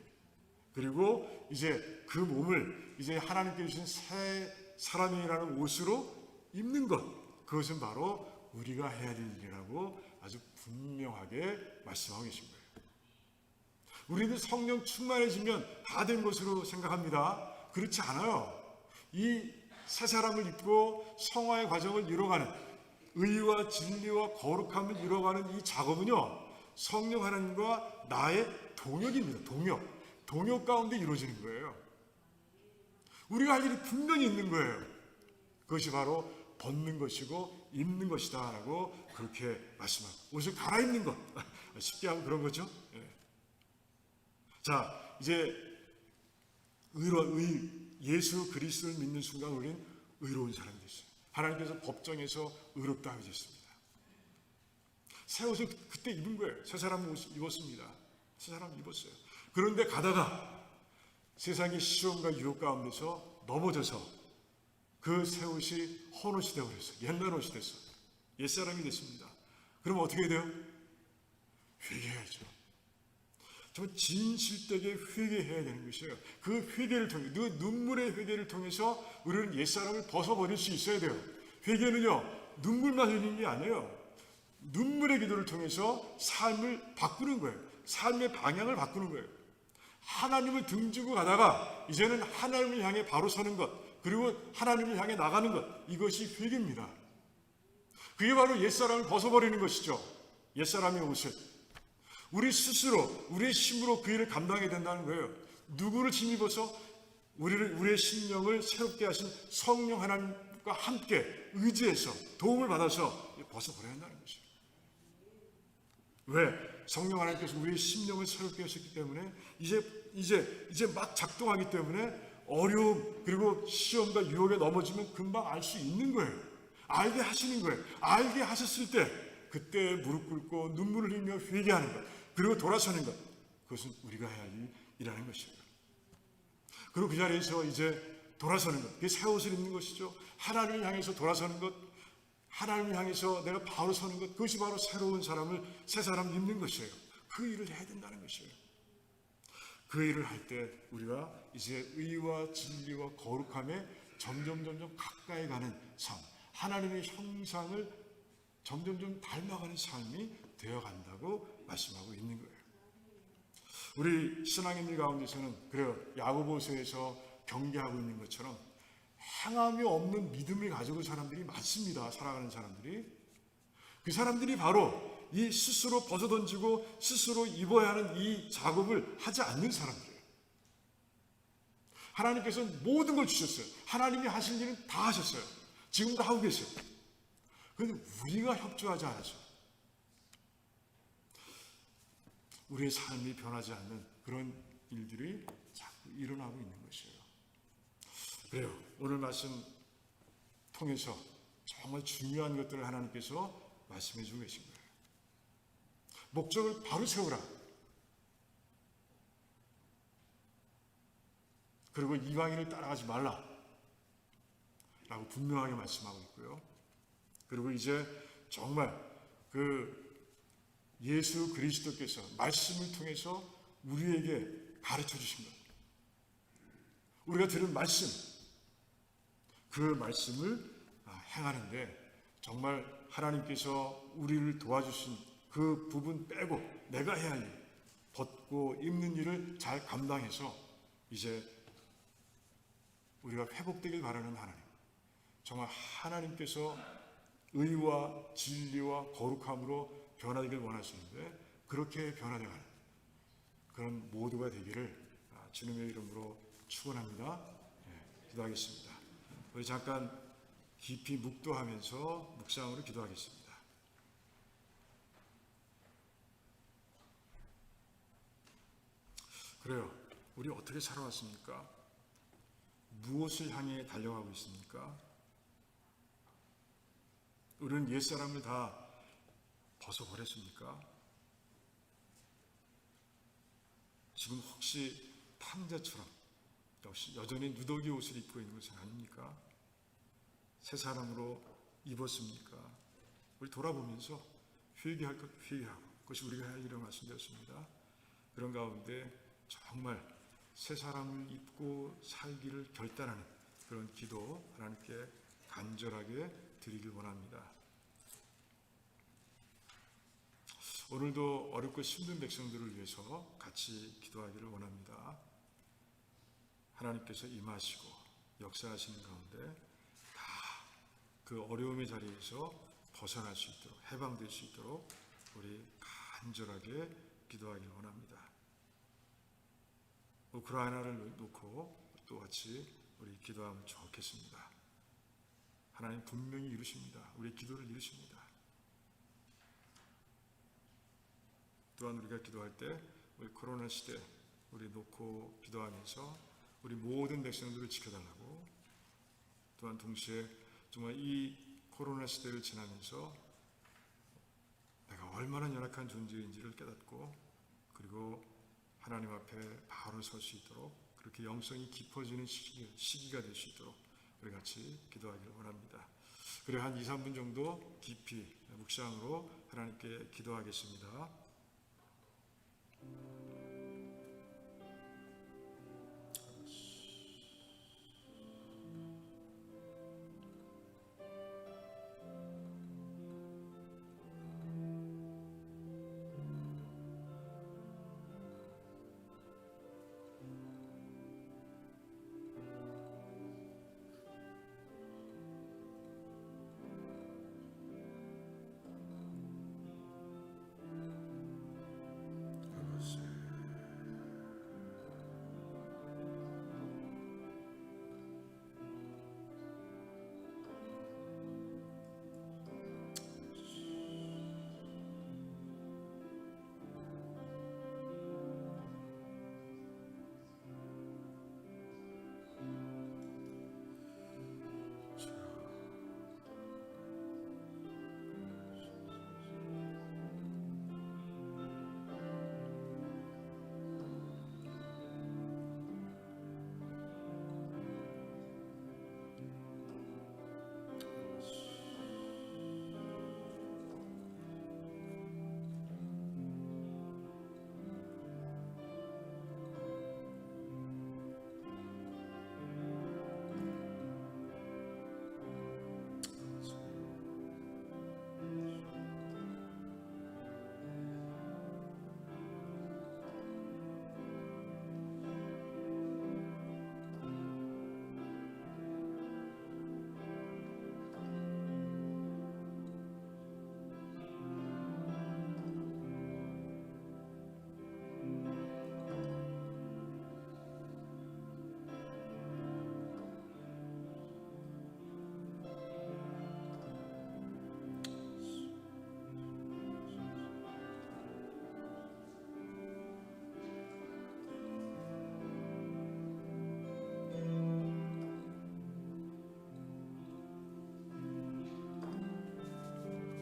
그리고 이제 그 몸을 이제 하나님께 주신 새 사람이라는 옷으로 입는 것. 그것은 바로 우리가 해야 될 일이라고 아주 분명하게 말씀하고 계십니다. 우리는 성령 충만해지면 다 된 것으로 생각합니다. 그렇지 않아요. 이 새 사람을 입고 성화의 과정을 이뤄가는, 의와 진리와 거룩함을 이뤄가는 이 작업은요, 성령 하나님과 나의 동역입니다. 동역 가운데 이루어지는 거예요. 우리가 할 일이 분명히 있는 거예요. 그것이 바로 벗는 것이고 입는 것이다 라고 그렇게 말씀하고, 옷을 갈아입는 것, 쉽게 하면 그런 거죠. 자, 이제 예수 그리스도를 믿는 순간 우리는 의로운 사람이 됐어요. 하나님께서 법정에서 의롭다 하셨습니다. 새 옷을 그때 입은 거예요. 새 사람 옷 입었습니다. 새 사람 입었어요. 그런데 가다가 세상의 시험과 유혹 가운데서 넘어져서 그 새 옷이 헌옷이 되어버렸어요. 옛날 옷이 됐어요. 옛사람이 됐습니다. 그럼 어떻게 돼요? 회개해야죠. 정말 진실되게 회개해야 되는 것이에요. 그 회개를 통해, 그 눈물의 회개를 통해서 우리는 옛사람을 벗어버릴 수 있어야 돼요. 회개는요, 눈물만 흘리는 게 아니에요. 눈물의 기도를 통해서 삶을 바꾸는 거예요. 삶의 방향을 바꾸는 거예요. 하나님을 등지고 가다가 이제는 하나님을 향해 바로 서는 것, 그리고 하나님을 향해 나가는 것, 이것이 회개입니다. 그게 바로 옛사람을 벗어버리는 것이죠. 옛사람의 옷을. 우리 스스로, 우리의 힘으로 그 일을 감당해야 된다는 거예요. 누구를 힘입어서 우리의 심령을 새롭게 하신 성령 하나님과 함께 의지해서 도움을 받아서 벗어버려야 한다는 것이에요. 왜? 성령 하나님께서 우리의 심령을 새롭게 하셨기 때문에 이제 막 작동하기 때문에 어려움, 그리고 시험과 유혹에 넘어지면 금방 알 수 있는 거예요. 알게 하시는 거예요. 알게 하셨을 때 그때 무릎 꿇고 눈물을 흘리며 회개하는 것, 그리고 돌아서는 것, 그것은 우리가 해야 할 일이라는 것입니다. 그리고 그 자리에서 이제 돌아서는 것, 그게 새 옷을 입는 것이죠. 하나님을 향해서 돌아서는 것, 하나님을 향해서 내가 바로 서는 것, 그것이 바로 새로운 사람을, 새 사람을 입는 것이에요. 그 일을 해야 된다는 것이에요. 그 일을 할 때 우리가 이제 의와 진리와 거룩함에 점점 가까이 가는 삶, 하나님의 형상을 점점 닮아가는 삶이 되어간다고 말씀하고 있는 거예요. 우리 신앙인들 가운데서는 그래요, 야고보서에서 경계하고 있는 것처럼 행함이 없는 믿음을 가지고 사람들이 많습니다. 살아가는 사람들이. 그 사람들이 바로 이 스스로 벗어던지고 스스로 입어야 하는 이 작업을 하지 않는 사람들이에요. 하나님께서는 모든 걸 주셨어요. 하나님이 하신 일은 다 하셨어요. 지금도 하고 계세요. 그런데 우리가 협조하지 않아서 우리의 삶이 변하지 않는 그런 일들이 자꾸 일어나고 있는 것이에요. 그래요. 오늘 말씀 통해서 정말 중요한 것들을 하나님께서 말씀해 주고 계신 거예요. 목적을 바로 세우라. 그리고 이방인을 따라가지 말라. 라고 분명하게 말씀하고 있고요. 그리고 이제 정말 그 예수 그리스도께서 말씀을 통해서 우리에게 가르쳐 주신 것. 우리가 들은 말씀, 그 말씀을 행하는데 정말 하나님께서 우리를 도와주신 그 부분 빼고 내가 해야 할 일, 벗고 입는 일을 잘 감당해서 이제 우리가 회복되길 바라는 하나님, 정말 하나님께서 의와 진리와 거룩함으로 변화되길 원하시는데 그렇게 변화되어가는 그런 모두가 되기를 주님의 이름으로 축원합니다. 기도하겠습니다. 우리 잠깐 깊이 묵도하면서 묵상으로 기도하겠습니다. 그래요. 우리 어떻게 살아왔습니까? 무엇을 향해 달려가고 있습니까? 우리는 옛사람을 다 벗어버렸습니까? 지금 혹시 탕자처럼 역시 여전히 누더기 옷을 입고 있는 것은 아닙니까? 새 사람으로 입었습니까? 우리 돌아보면서 회개할 것 회개하고 그것이 우리가 할 일이라고 말씀드렸습니다. 그런 가운데 정말 새 사람을 입고 살기를 결단하는 그런 기도 하나님께 간절하게 드리길 원합니다. 오늘도 어렵고 힘든 백성들을 위해서 같이 기도하기를 원합니다. 하나님께서 임하시고 역사하시는 가운데 다 그 어려움의 자리에서 벗어날 수 있도록 해방될 수 있도록 우리 간절하게 기도하기를 원합니다. 우크라이나를 놓고 또 같이 우리 기도하면 좋겠습니다. 하나님 분명히 이루십니다. 우리의 기도를 이루십니다. 또한 우리가 기도할 때 우리 코로나 시대 우리 놓고 기도하면서 우리 모든 백성들을 지켜달라고, 또한 동시에 정말 이 코로나 시대를 지나면서 내가 얼마나 연약한 존재인지를 깨닫고 그리고 하나님 앞에 바로 설 수 있도록 그렇게 영성이 깊어지는 시기가 될 수 있도록 우리 같이 기도하기를 원합니다. 그리고 한 2, 3분 정도 깊이 묵상으로 하나님께 기도하겠습니다.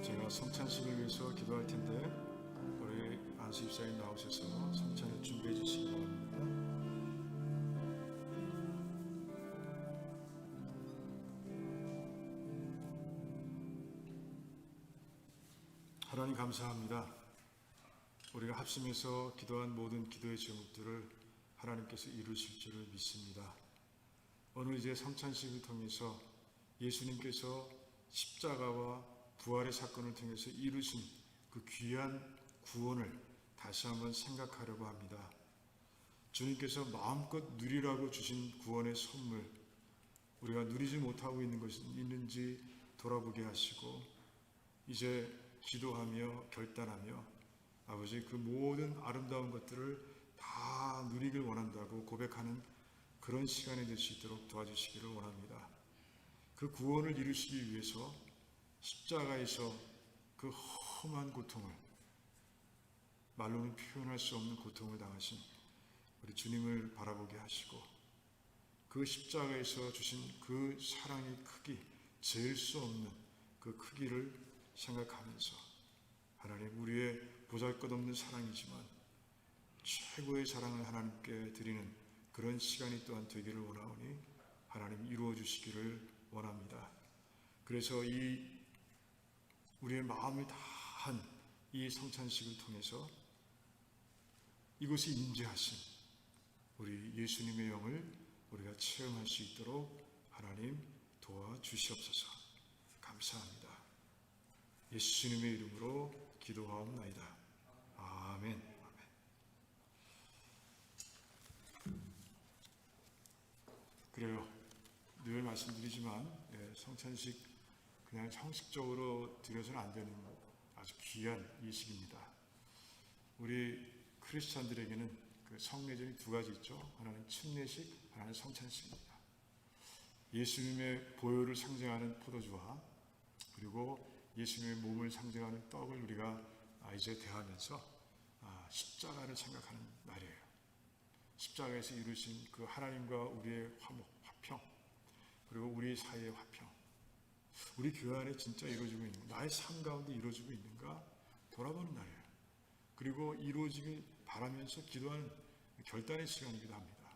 제가 성찬식을 위해서 기도할 텐데 우리 안수 집사님 나오셔서 성찬을 준비해 주시기 바랍니다. 하나님 감사합니다. 우리가 합심해서 기도한 모든 기도의 제목들을 하나님께서 이루실 줄을 믿습니다. 오늘 이제 성찬식을 통해서 예수님께서 십자가와 부활의 사건을 통해서 이루신 그 귀한 구원을 다시 한번 생각하려고 합니다. 주님께서 마음껏 누리라고 주신 구원의 선물, 우리가 누리지 못하고 있는 것이 있는지 돌아보게 하시고, 이제 기도하며 결단하며 아버지 그 모든 아름다운 것들을 다 누리길 원한다고 고백하는 그런 시간이 될 수 있도록 도와주시기를 원합니다. 그 구원을 이루시기 위해서 십자가에서 그 험한 고통을, 말로는 표현할 수 없는 고통을 당하신 우리 주님을 바라보게 하시고, 그 십자가에서 주신 그 사랑의 크기, 잴 수 없는 그 크기를 생각하면서, 하나님, 우리의 보잘것없는 사랑이지만 최고의 사랑을 하나님께 드리는 그런 시간이 또한 되기를 원하오니 하나님 이루어 주시기를 원합니다. 그래서 이 우리의 마음을 다한 이 성찬식을 통해서 이곳에 임재하신 우리 예수님의 영을 우리가 체험할 수 있도록 하나님 도와주시옵소서. 감사합니다. 예수님의 이름으로 기도하옵나이다. 아멘. 그래요. 늘 말씀드리지만 성찬식 그냥 형식적으로 드려서는 안 되는 아주 귀한 이식입니다. 우리 크리스찬들에게는 그 성례절이 두 가지 있죠. 하나는 침례식, 하나는 성찬식입니다. 예수님의 보혈을 상징하는 포도주와 그리고 예수님의 몸을 상징하는 떡을 우리가 이제 대하면서 십자가를 생각하는 날이에요. 십자가에서 이루신 그 하나님과 우리의 화평, 그리고 우리 사이의 화평, 우리 교회 안에 진짜 이루어지고 있는가, 나의 삶 가운데 이루어지고 있는가 돌아보는 날이에요. 그리고 이루어지길 바라면서 기도하는 결단의 시간이기도 합니다.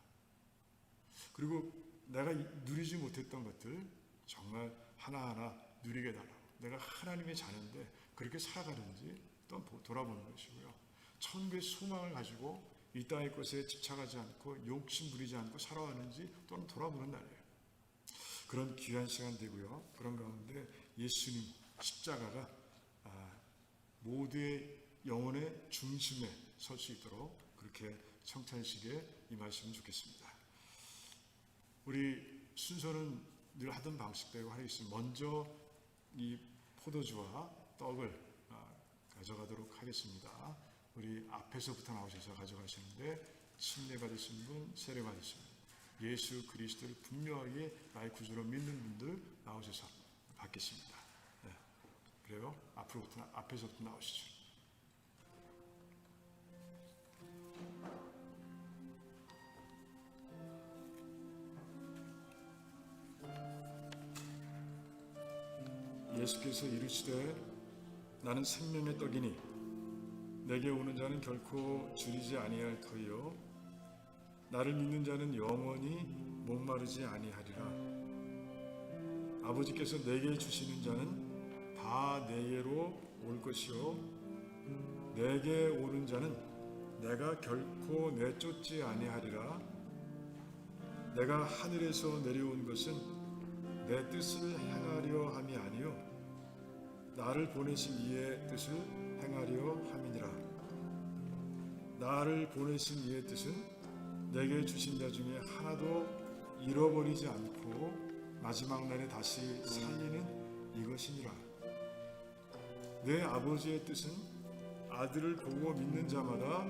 그리고 내가 누리지 못했던 것들 정말 하나하나 누리게 달라고, 내가 하나님의 자녀인데 그렇게 살아가는지 또 돌아보는 것이고요. 천국의 소망을 가지고 이 땅의 것에 집착하지 않고 욕심 부리지 않고 살아왔는지 또는 돌아보는 날이에요. 그런 귀한 시간 되고요. 그런 가운데 예수님 십자가가 모두의 영혼의 중심에 설 수 있도록 그렇게 성찬식에 임하시면 좋겠습니다. 우리 순서는 늘 하던 방식대로 하겠습니다. 먼저 이 포도주와 떡을 가져가도록 하겠습니다. 우리 앞에서부터 나오셔서 가져가시는데, 침례 받으신 분, 세례 받으신 분, 예수 그리스도를 분명하게 나의 구주로 믿는 분들 나오셔서 받겠습니다. 네. 그래요? 앞에서부터 나오시죠. 예수께서 이르시되 나는 생명의 떡이니 내게 오는 자는 결코 줄이지 아니할 터이요 나를 믿는 자는 영원히 목마르지 아니하리라. 아버지께서 내게 주시는 자는 다 내게로 올 것이요 내게 오는 자는 내가 결코 내쫓지 아니하리라. 내가 하늘에서 내려온 것은 내 뜻을 행하려 함이 아니요 나를 보내신 이의 뜻을 행하려 함이니라. 나를 보내신 이의 뜻은 내게 주신 자 중에 하나도 잃어버리지 않고 마지막 날에 다시 살리는 이것이니라. 내 아버지의 뜻은 아들을 보고 믿는 자마다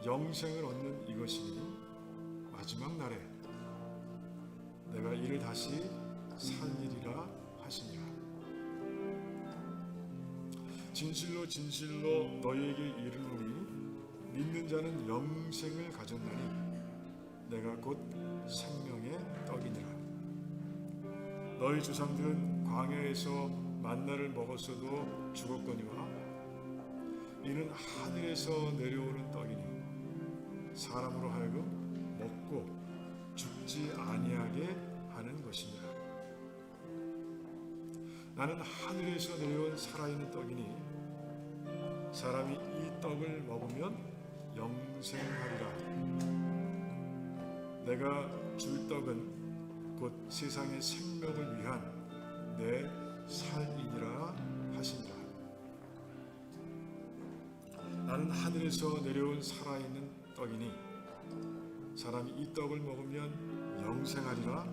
영생을 얻는 이것이니 마지막 날에 내가 이를 다시 살리리라 하시니라. 진실로 진실로 너희에게 이르노니 믿는 자는 영생을 가졌나니 내가 곧 생명의 떡이니라. 너희 조상들은 광야에서 만나를 먹었어도 죽었거니와 이는 하늘에서 내려오는 떡이니 사람으로 하여금 먹고 죽지 아니하게 하는 것이니라. 나는 하늘에서 내려온 살아있는 떡이니 사람이 이 떡을 먹으면 영생하리라. 내가 줄 떡은 곧 세상의 생명을 위한 내 살이니라 하시니라. 나는 하늘에서 내려온 살아있는 떡이니 사람이 이 떡을 먹으면 영생하리라.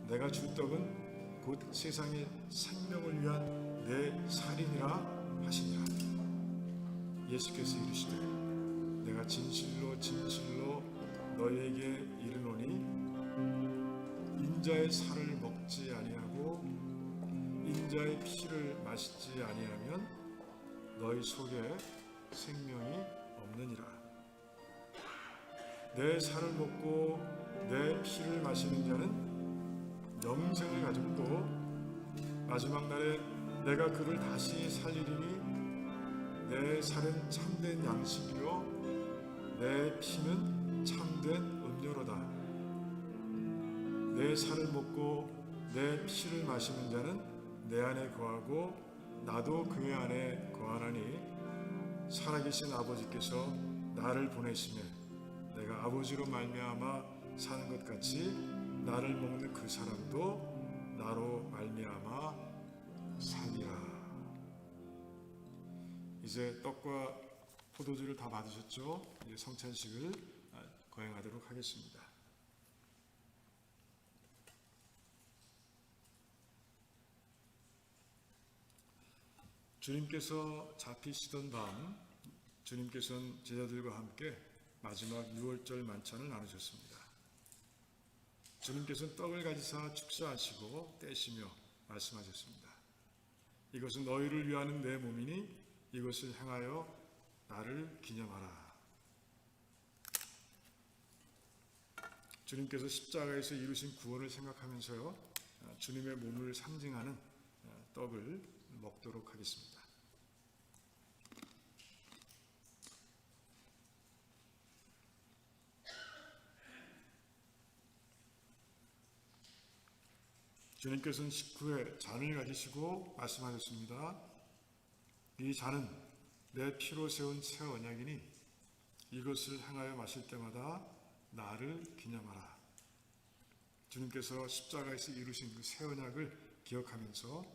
내가 줄 떡은 곧 세상의 생명을 위한 내 살이니라 하시니라. 예수께서 이르시되 내가 진실로 진실로 너희에게 이르노니 인자의 살을 먹지 아니하고 인자의 피를 마시지 아니하면 너희 속에 생명이 없느니라. 내 살을 먹고 내 피를 마시는 자는 영생을 가졌고 마지막 날에 내가 그를 다시 살리리니 내 살은 참된 양식이요 내 피는 참된 음료로다. 내 살을 먹고 내 피를 마시는 자는 내 안에 거하고 나도 그의 안에 거하나니 살아계신 아버지께서 나를 보내시매 내가 아버지로 말미암아 사는 것 같이 나를 먹는 그 사람도 나로 말미암아 살리라. 이제 떡과 포도주를 다 받으셨죠? 이제 성찬식을 거행하도록 하겠습니다. 주님께서 잡히시던 밤 주님께서는 제자들과 함께 마지막 유월절 만찬을 나누셨습니다. 주님께서는 떡을 가지사 축사하시고 떼시며 말씀하셨습니다. 이것은 너희를 위하는 내 몸이니 이것을 행하여 나를 기념하라. 주님께서 십자가에서 이루신 구원을 생각하면서요, 주님의 몸을 상징하는 떡을 먹도록 하겠습니다. 주님께서는 식후에 잔을 가지시고 말씀하셨습니다. 이 잔은 내 피로 세운 새 언약이니 이것을 행하여 마실 때마다 나를 기념하라. 주님께서 십자가에서 이루신 그 새 언약을 기억하면서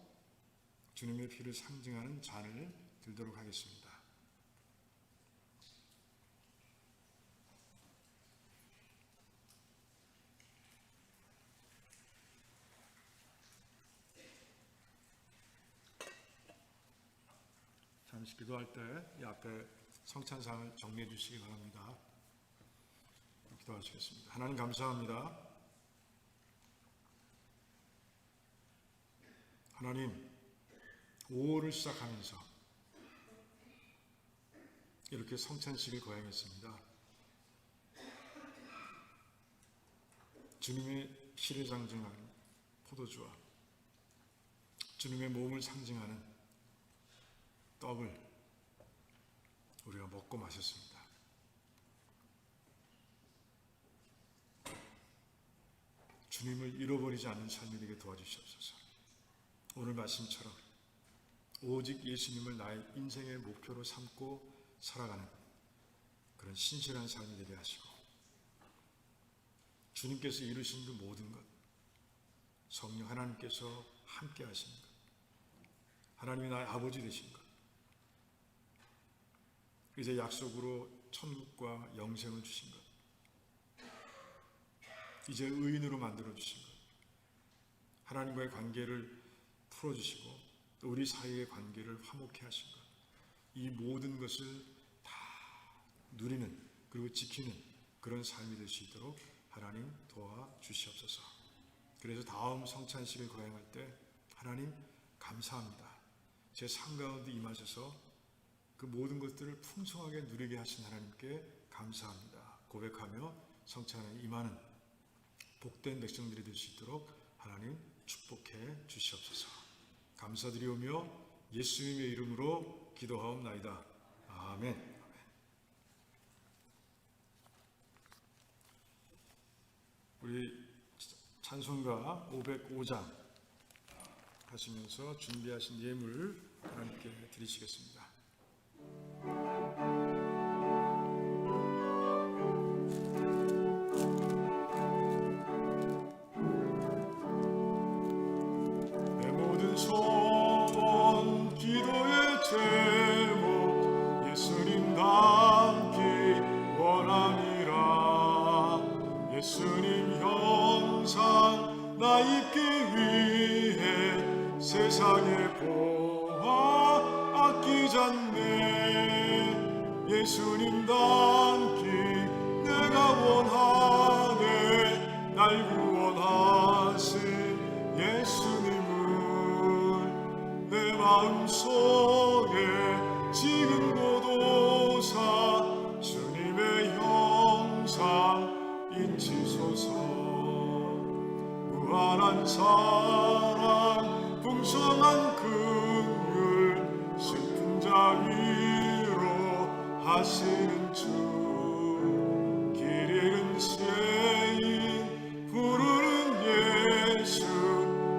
주님의 피를 상징하는 잔을 들도록 하겠습니다. 잠시 기도할 때 이 앞에 성찬상을 정리해 주시기 바랍니다. 기도하시겠습니다. 하나님 감사합니다. 하나님 5월을 시작하면서 이렇게 성찬식을 거행했습니다. 주님의 피를 상징하는 포도주와 주님의 몸을 상징하는 떡을 우리가 먹고 마셨습니다. 주님을 잃어버리지 않는 삶이 되게 도와주시옵소서. 오늘 말씀처럼 오직 예수님을 나의 인생의 목표로 삼고 살아가는 그런 신실한 삶이 되게 하시고 주님께서 이루신 그 모든 것, 성령 하나님께서 함께 하시는 것, 하나님이 나의 아버지 되신 것, 이제 약속으로 천국과 영생을 주신 것, 이제 의인으로 만들어 주신 것, 하나님과의 관계를 풀어주시고 또 우리 사이의 관계를 화목케 하신 것, 이 모든 것을 다 누리는 그리고 지키는 그런 삶이 될 수 있도록 하나님 도와주시옵소서. 그래서 다음 성찬식을 거행할 때 하나님 감사합니다. 제 삶 가운데 임하셔서 그 모든 것들을 풍성하게 누리게 하신 하나님께 감사합니다. 고백하며 성찬에 임하는 복된 백성들이 될 수 있도록 하나님 축복해 주시옵소서. 감사드리오며 예수님의 이름으로 기도하옵나이다. 아멘. 우리 찬송가 505장 하시면서 준비하신 예물 하나님께 드리시겠습니다. 제목 예수님 닮기 원하니라. 예수님 형상 나 입기 위해 세상의 보화 아끼지 않네. 예수님 닮기 내가 원하네. 날 구원하신 예수님을 내 마음속에 지금 고도사 주님의 형상 인치소서. 무한한 사랑 풍성한 긍휼 슬픈 자 위로 하시는 주. 길 잃은 죄인 부르는 예수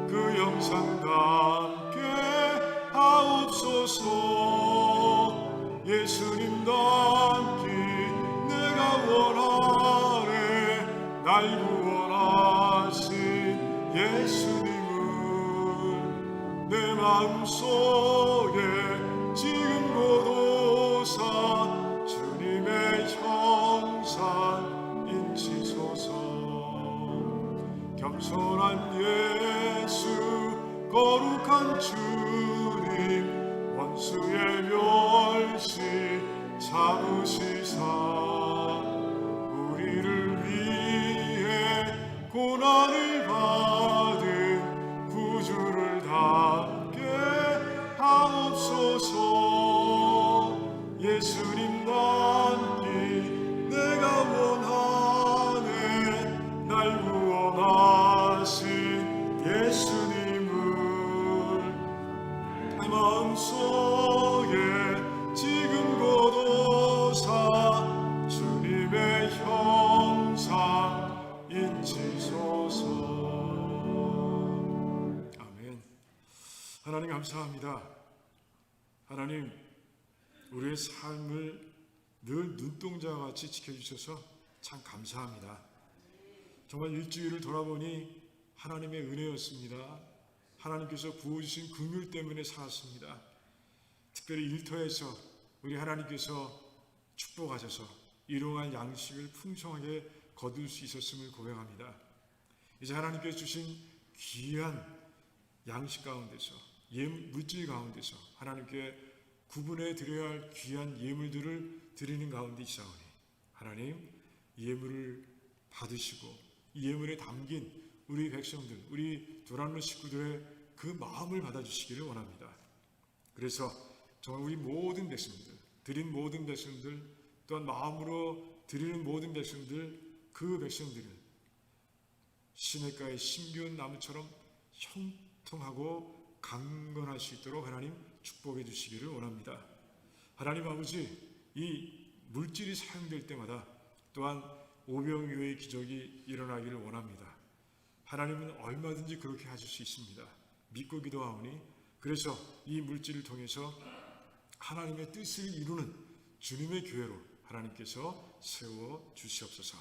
그 형상 담게 하옵소서. 예수님 닮기 내가 원하네. 날 구원하신 예수님을 내 마음속에 지금 고도사 주님의 형상 인치소서. 겸손한 예수 거룩한 주님 원수의 멸시 참으시사 우리를 위해 고난을 받은 구주를 닮게 하옵소서. 예수님 닮기 내가 원하네. 날 구원하신 예수님을 내 마음속에 지금 고도사 주님의 형상 인치소서. 아멘. 하나님 감사합니다. 하나님 우리의 삶을 늘 눈동자와 같이 지켜주셔서 참 감사합니다. 정말 일주일을 돌아보니 하나님의 은혜였습니다. 하나님께서 부어주신 긍휼 때문에 살았습니다. 특별히 일터에서 우리 하나님께서 축복하셔서 일용할 양식을 풍성하게 거둘 수 있었음을 고백합니다. 이제 하나님께서 주신 귀한 양식 가운데서 물질 가운데서 하나님께 구분해 드려야 할 귀한 예물들을 드리는 가운데 있사오니 하나님 이 예물을 받으시고 이 예물에 담긴 우리 백성들, 우리 도란노 식구들의 그 마음을 받아주시기를 원합니다. 그래서 정말 우리 모든 백성들, 드린 모든 백성들, 또한 마음으로 드리는 모든 백성들, 그 백성들을 시냇가의 심기운 나무처럼 형통하고 강건할 수 있도록 하나님 축복해 주시기를 원합니다. 하나님 아버지, 이 물질이 사용될 때마다 또한 오병이어의 기적이 일어나기를 원합니다. 하나님은 얼마든지 그렇게 하실 수 있습니다. 믿고 기도하오니 그래서 이 물질을 통해서 하나님의 뜻을 이루는 주님의 교회로 하나님께서 세워 주시옵소서.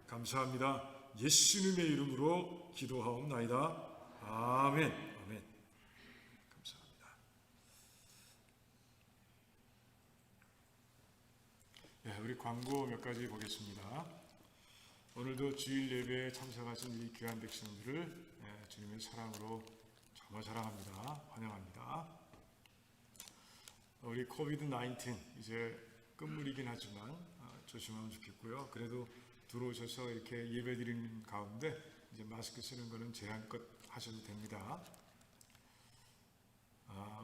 감사합니다. 예수님의 이름으로 기도하옵나이다. 아멘. 아멘. 감사합니다. 네, 우리 광고 몇 가지 보겠습니다. 오늘도 주일 예배에 참석하신 이 귀한 백성들을 주님의 사랑으로 정말 사랑합니다. 환영합니다. 우리 코비드-19 이제 끝물이긴 하지만 조심하면 좋겠고요. 그래도 들어오셔서 이렇게 예배드리는 가운데 이제 마스크 쓰는 거는 제한껏 하셔도 됩니다.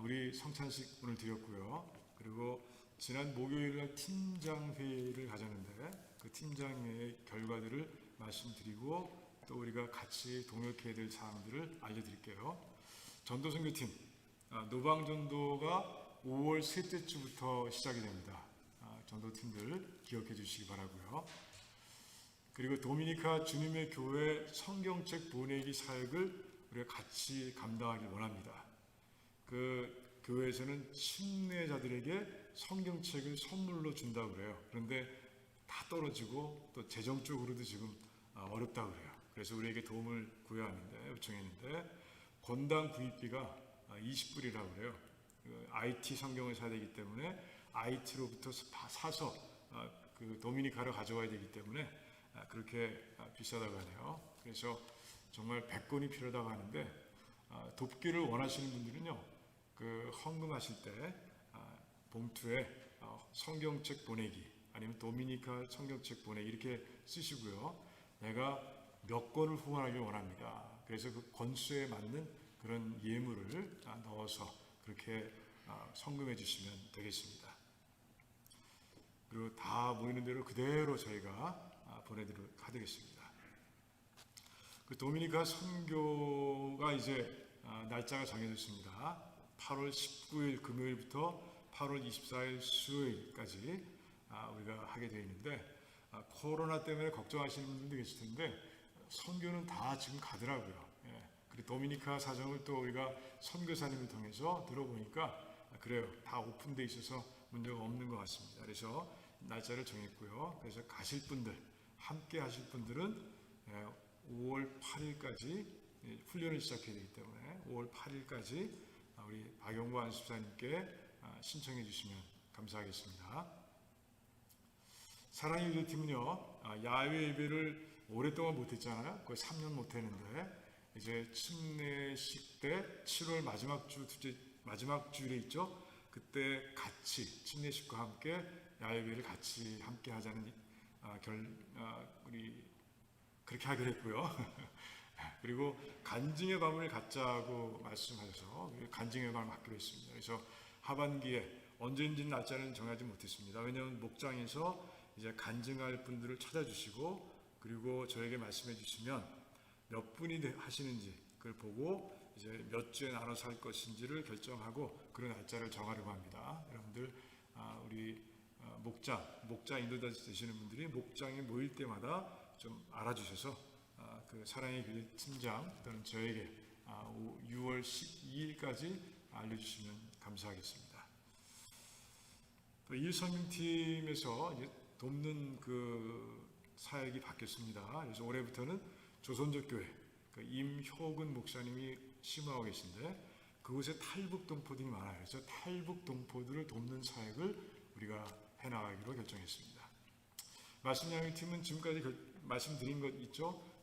우리 성찬식 오늘 드렸고요. 그리고 지난 목요일 날 팀장 회의를 가졌는데 그 팀장 회의 결과들을 말씀드리고 또 우리가 같이 동역해야 될 사항들을 알려드릴게요. 전도선교팀 노방전도가 5월 셋째 주부터 시작이 됩니다. 전도팀들 기억해 주시기 바라고요. 그리고 도미니카 주님의 교회 성경책 보내기 사역을 우리가 같이 감당하기 원합니다. 그 교회에서는 침례자들에게 성경책을 선물로 준다고 그래요. 그런데 다 떨어지고 또 재정적으로도 지금 어렵다고 그래요. 그래서 우리에게 도움을 구해야 하는데 요청했는데 권당 구입비가 20불이라고 그래요. IT 성경을 사야 되기 때문에 IT로부터 사서 그 도미니카로 가져와야 되기 때문에 그렇게 비싸다고 하네요. 그래서 정말 100권이 필요하다고 하는데 돕기를 원하시는 분들은요, 그 헌금하실 때 봉투에 성경책 보내기 아니면 도미니카 성경책 보내기 이렇게 쓰시고요. 내가 몇 권을 후원하길 원합니다. 그래서 그 권수에 맞는 그런 예물을 넣어서 그렇게 성금해 주시면 되겠습니다. 그리고 다 모이는 대로 그대로 저희가 보내드리도록 하겠습니다. 그 도미니카 선교가 이제 날짜가 정해졌습니다. 8월 19일 금요일부터 8월 24일 수요일까지 우리가 하게 되어 있는데 코로나 때문에 걱정하시는 분들도 계실 텐데 선교는 다 지금 가더라고요. 그리고 도미니카 사정을 또 우리가 선교사님을 통해서 들어보니까 그래요. 다 오픈돼 있어서 문제가 없는 것 같습니다. 그래서 날짜를 정했고요. 그래서 가실 분들, 함께 하실 분들은 5월 8일까지 훈련을 시작해야 되기 때문에 5월 8일까지 우리 박영구 안수사님께 신청해 주시면 감사하겠습니다. 사랑의 유대팀은요, 야외 예배를 오랫동안 못했잖아요. 거의 3년 못했는데 이제 침례식 때 7월 마지막 주일에 있죠. 그때 같이 침례식과 함께 야외 예배를 같이 함께 하자는 우리 그렇게 하기로 했고요. 그리고 간증의 밤을 갖자고 말씀하셔서 간증의 밤을 갖기로 했습니다. 그래서 하반기에 언제인지 날짜는 정하지 못했습니다. 왜냐하면 목장에서 이제 간증할 분들을 찾아주시고 그리고 저에게 말씀해 주시면 몇 분이 하시는지 그걸 보고 이제 몇 주에 나눠서 할 것인지를 결정하고 그런 날짜를 정하려고 합니다. 여러분들 우리 목장 인도자 되시는 분들이 목장에 모일 때마다 좀 알아주셔서 그 사랑의 교회 팀장 또는 저에게 6월 12일까지 알려주시면 감사하겠습니다. 또 일성팀에서 이제 돕는 그 사역이 바뀌었습니다. 그래서 올해부터는 조선족 교회 그 임효근 목사님이 심호하고 계신데 그곳에 탈북 동포들이 많아요. 그래서 탈북 동포들을 돕는 사역을 우리가 해나가기로 결정했습니다. 말씀 양육팀은 지금까지 말씀드린 것 있죠.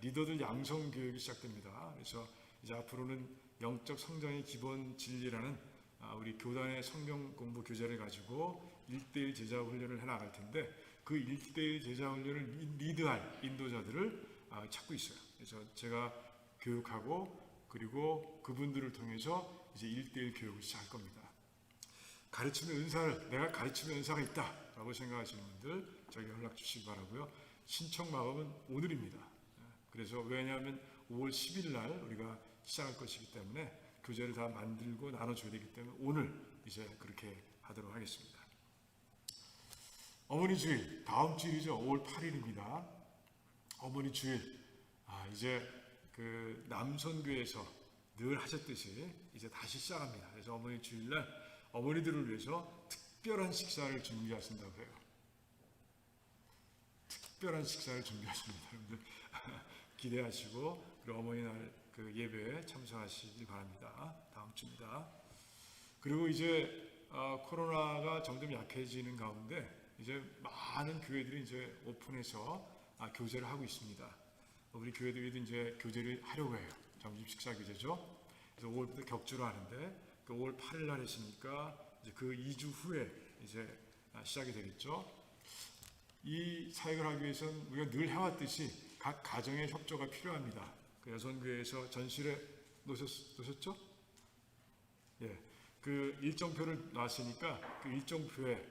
리더들 양성 교육이 시작됩니다. 그래서 이제 앞으로는 영적 성장의 기본 진리라는 우리 교단의 성경 공부 교재를 가지고 1대1 제자 훈련을 해나갈 텐데 그 1대1 제자 훈련을 리드할 인도자들을 찾고 있어요. 그래서 제가 교육하고 그리고 그분들을 통해서 이제 1대1 교육을 시작할 겁니다. 가르치는 은사를 내가 가르치는 은사가 있다라고 생각하시는 분들 저에게 연락 주시기 바라고요. 신청 마감은 오늘입니다. 그래서 왜냐하면 5월 10일 날 우리가 시작할 것이기 때문에 교재를 다 만들고 나눠줘야 되기 때문에 오늘 이제 그렇게 하도록 하겠습니다. 어머니 주일 다음 주일이죠. 5월 8일입니다. 어머니 주일 이제 그 남선교에서 늘 하셨듯이 이제 다시 시작합니다. 그래서 어머니 주일날 어머니들을 위해서 특별한 식사를 준비하신다고 해요. 특별한 식사를 준비하십니다. 여러분들 기대하시고 그리고 어머니 날 그 예배에 참석하시길 바랍니다. 다음 주입니다. 그리고 이제 코로나가 점점 약해지는 가운데 이제 많은 교회들이 이제 오픈해서 교제를 하고 있습니다. 우리 교회들도 이제 교제를 하려고 해요. 점심 식사 교제죠. 그래서 5월부터 격주로 하는데 그 5월 8일 날 했으니까 이제 그 2주 후에 이제 시작이 되겠죠. 이 사역을 하기 위해서는 우리가 늘 해왔듯이 각 가정의 협조가 필요합니다. 그 여선교회에서 전실에 놓으셨죠? 예, 그 일정표를 놨으니까 그 일정표에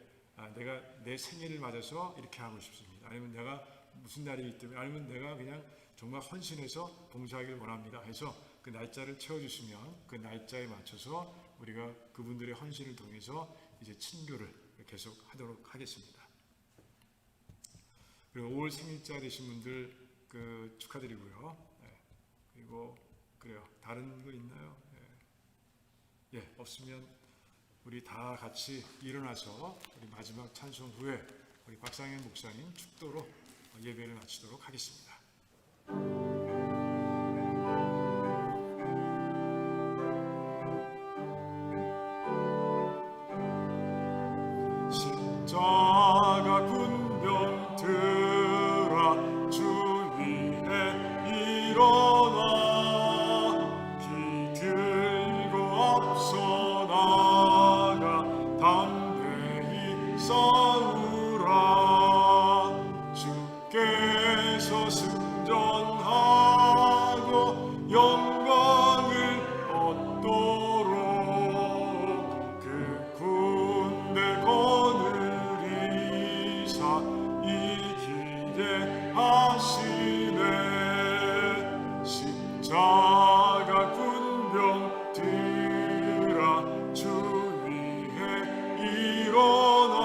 내가 내 생일을 맞아서 이렇게 하고 싶습니다. 아니면 내가 무슨 날이기 때문에 아니면 내가 그냥 정말 헌신해서 봉사하기를 원합니다. 해서 그 날짜를 채워주시면 그 날짜에 맞춰서 우리가 그분들의 헌신을 통해서 이제 친교를 계속 하도록 하겠습니다. 그리고 5월 생일자 되신 분들 그 축하드리고요. 그리고 그래요. 다른 거 있나요? 없으면 우리 다 같이 일어나서 우리 마지막 찬송 후에 우리 박상현 목사님 축도로 예배를 마치도록 하겠습니다. 싸우라. 주께서 승전하고 영광을 얻도록 그 군대 거느리사 이기게 하시네. 십자가 군병들아 주 위에 일어나.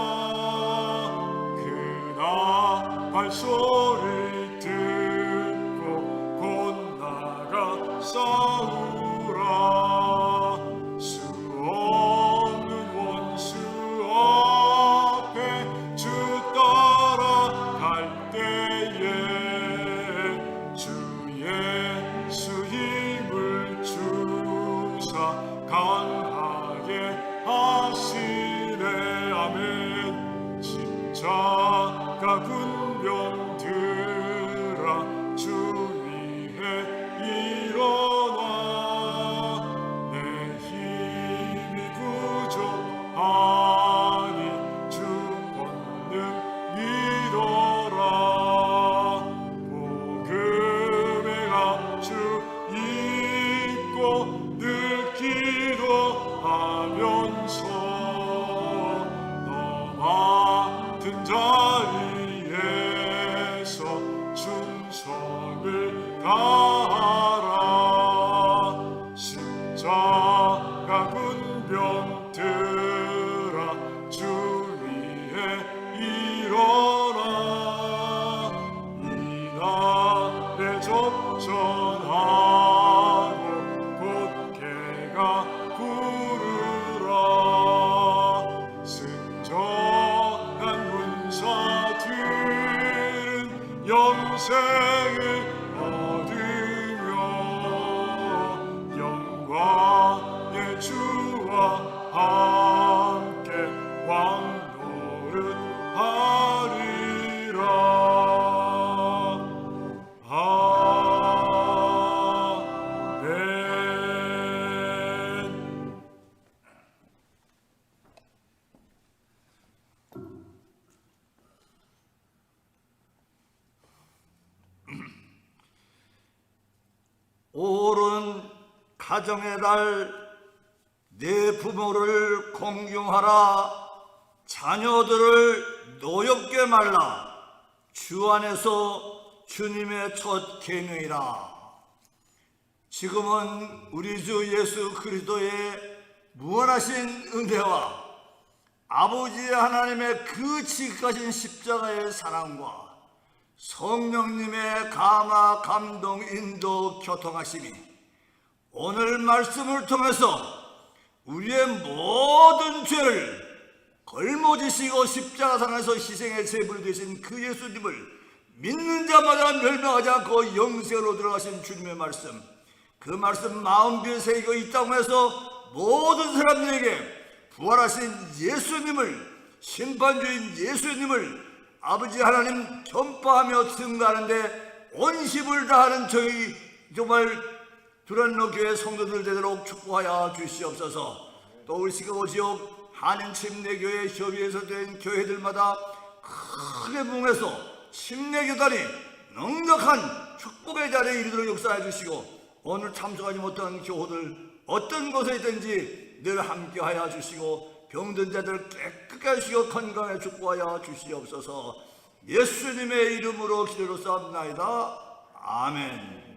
그나 발소리 듣고 곧 나가 싸우라. 수 없는 원수 앞에 주 따라갈 때에 주 예수 힘을 주사 강하게 하시네. 아멘. 십자가 군병들아 주 위에 일어나. 내 힘이 부족하니 주 권능 믿어라. 복음의 갑주 입고 늘 기도하면서 너 맡은 자리에서 충성을 다하라. 십자가 군병들아 주 위에 일어나. 이날에 접전하고 곧개가 부르라. 승전한 군사들은 영생을 얻으며 영광의 주와 함께 왕노릇하리라. 아멘. 오른 가정의 달 내 부모를 공경하라. 자녀들을 노엽게 말라. 주 안에서 주님의 첫 계명이라. 지금은 우리 주 예수 그리스도의 무한하신 은혜와 아버지 하나님의 그 지극하신 십자가의 사랑과 성령님의 감화, 감동, 인도, 교통하심이 오늘 말씀을 통해서 우리의 모든 죄를 걸머지시고 십자가상에서 희생의 제물이 되신 그 예수님을 믿는 자마다 멸망하지 않고 영생으로 들어가신 주님의 말씀, 그 말씀 마음비에 새기고 이 땅에서 모든 사람들에게 부활하신 예수님을, 심판주인 예수님을 아버지 하나님 전파하며 증거하는데 온 힘을 다하는 저희 정말 두란노 교회 성도들 되도록 축복하여 주시옵소서. 또 우리 시카고 지역 한인 침례교회 협의회에서 된 교회들마다 크게 부흥해서 침례교단이 넉넉한 축복의 자리에 이르도록 역사해 주시고, 오늘 참석하지 못한 교우들 어떤 곳에 있든지 늘 함께하여 주시고, 병든 자들 깨끗게 하시고 건강에 축복하여 주시옵소서. 예수님의 이름으로 기도로 싸움나이다. 아멘.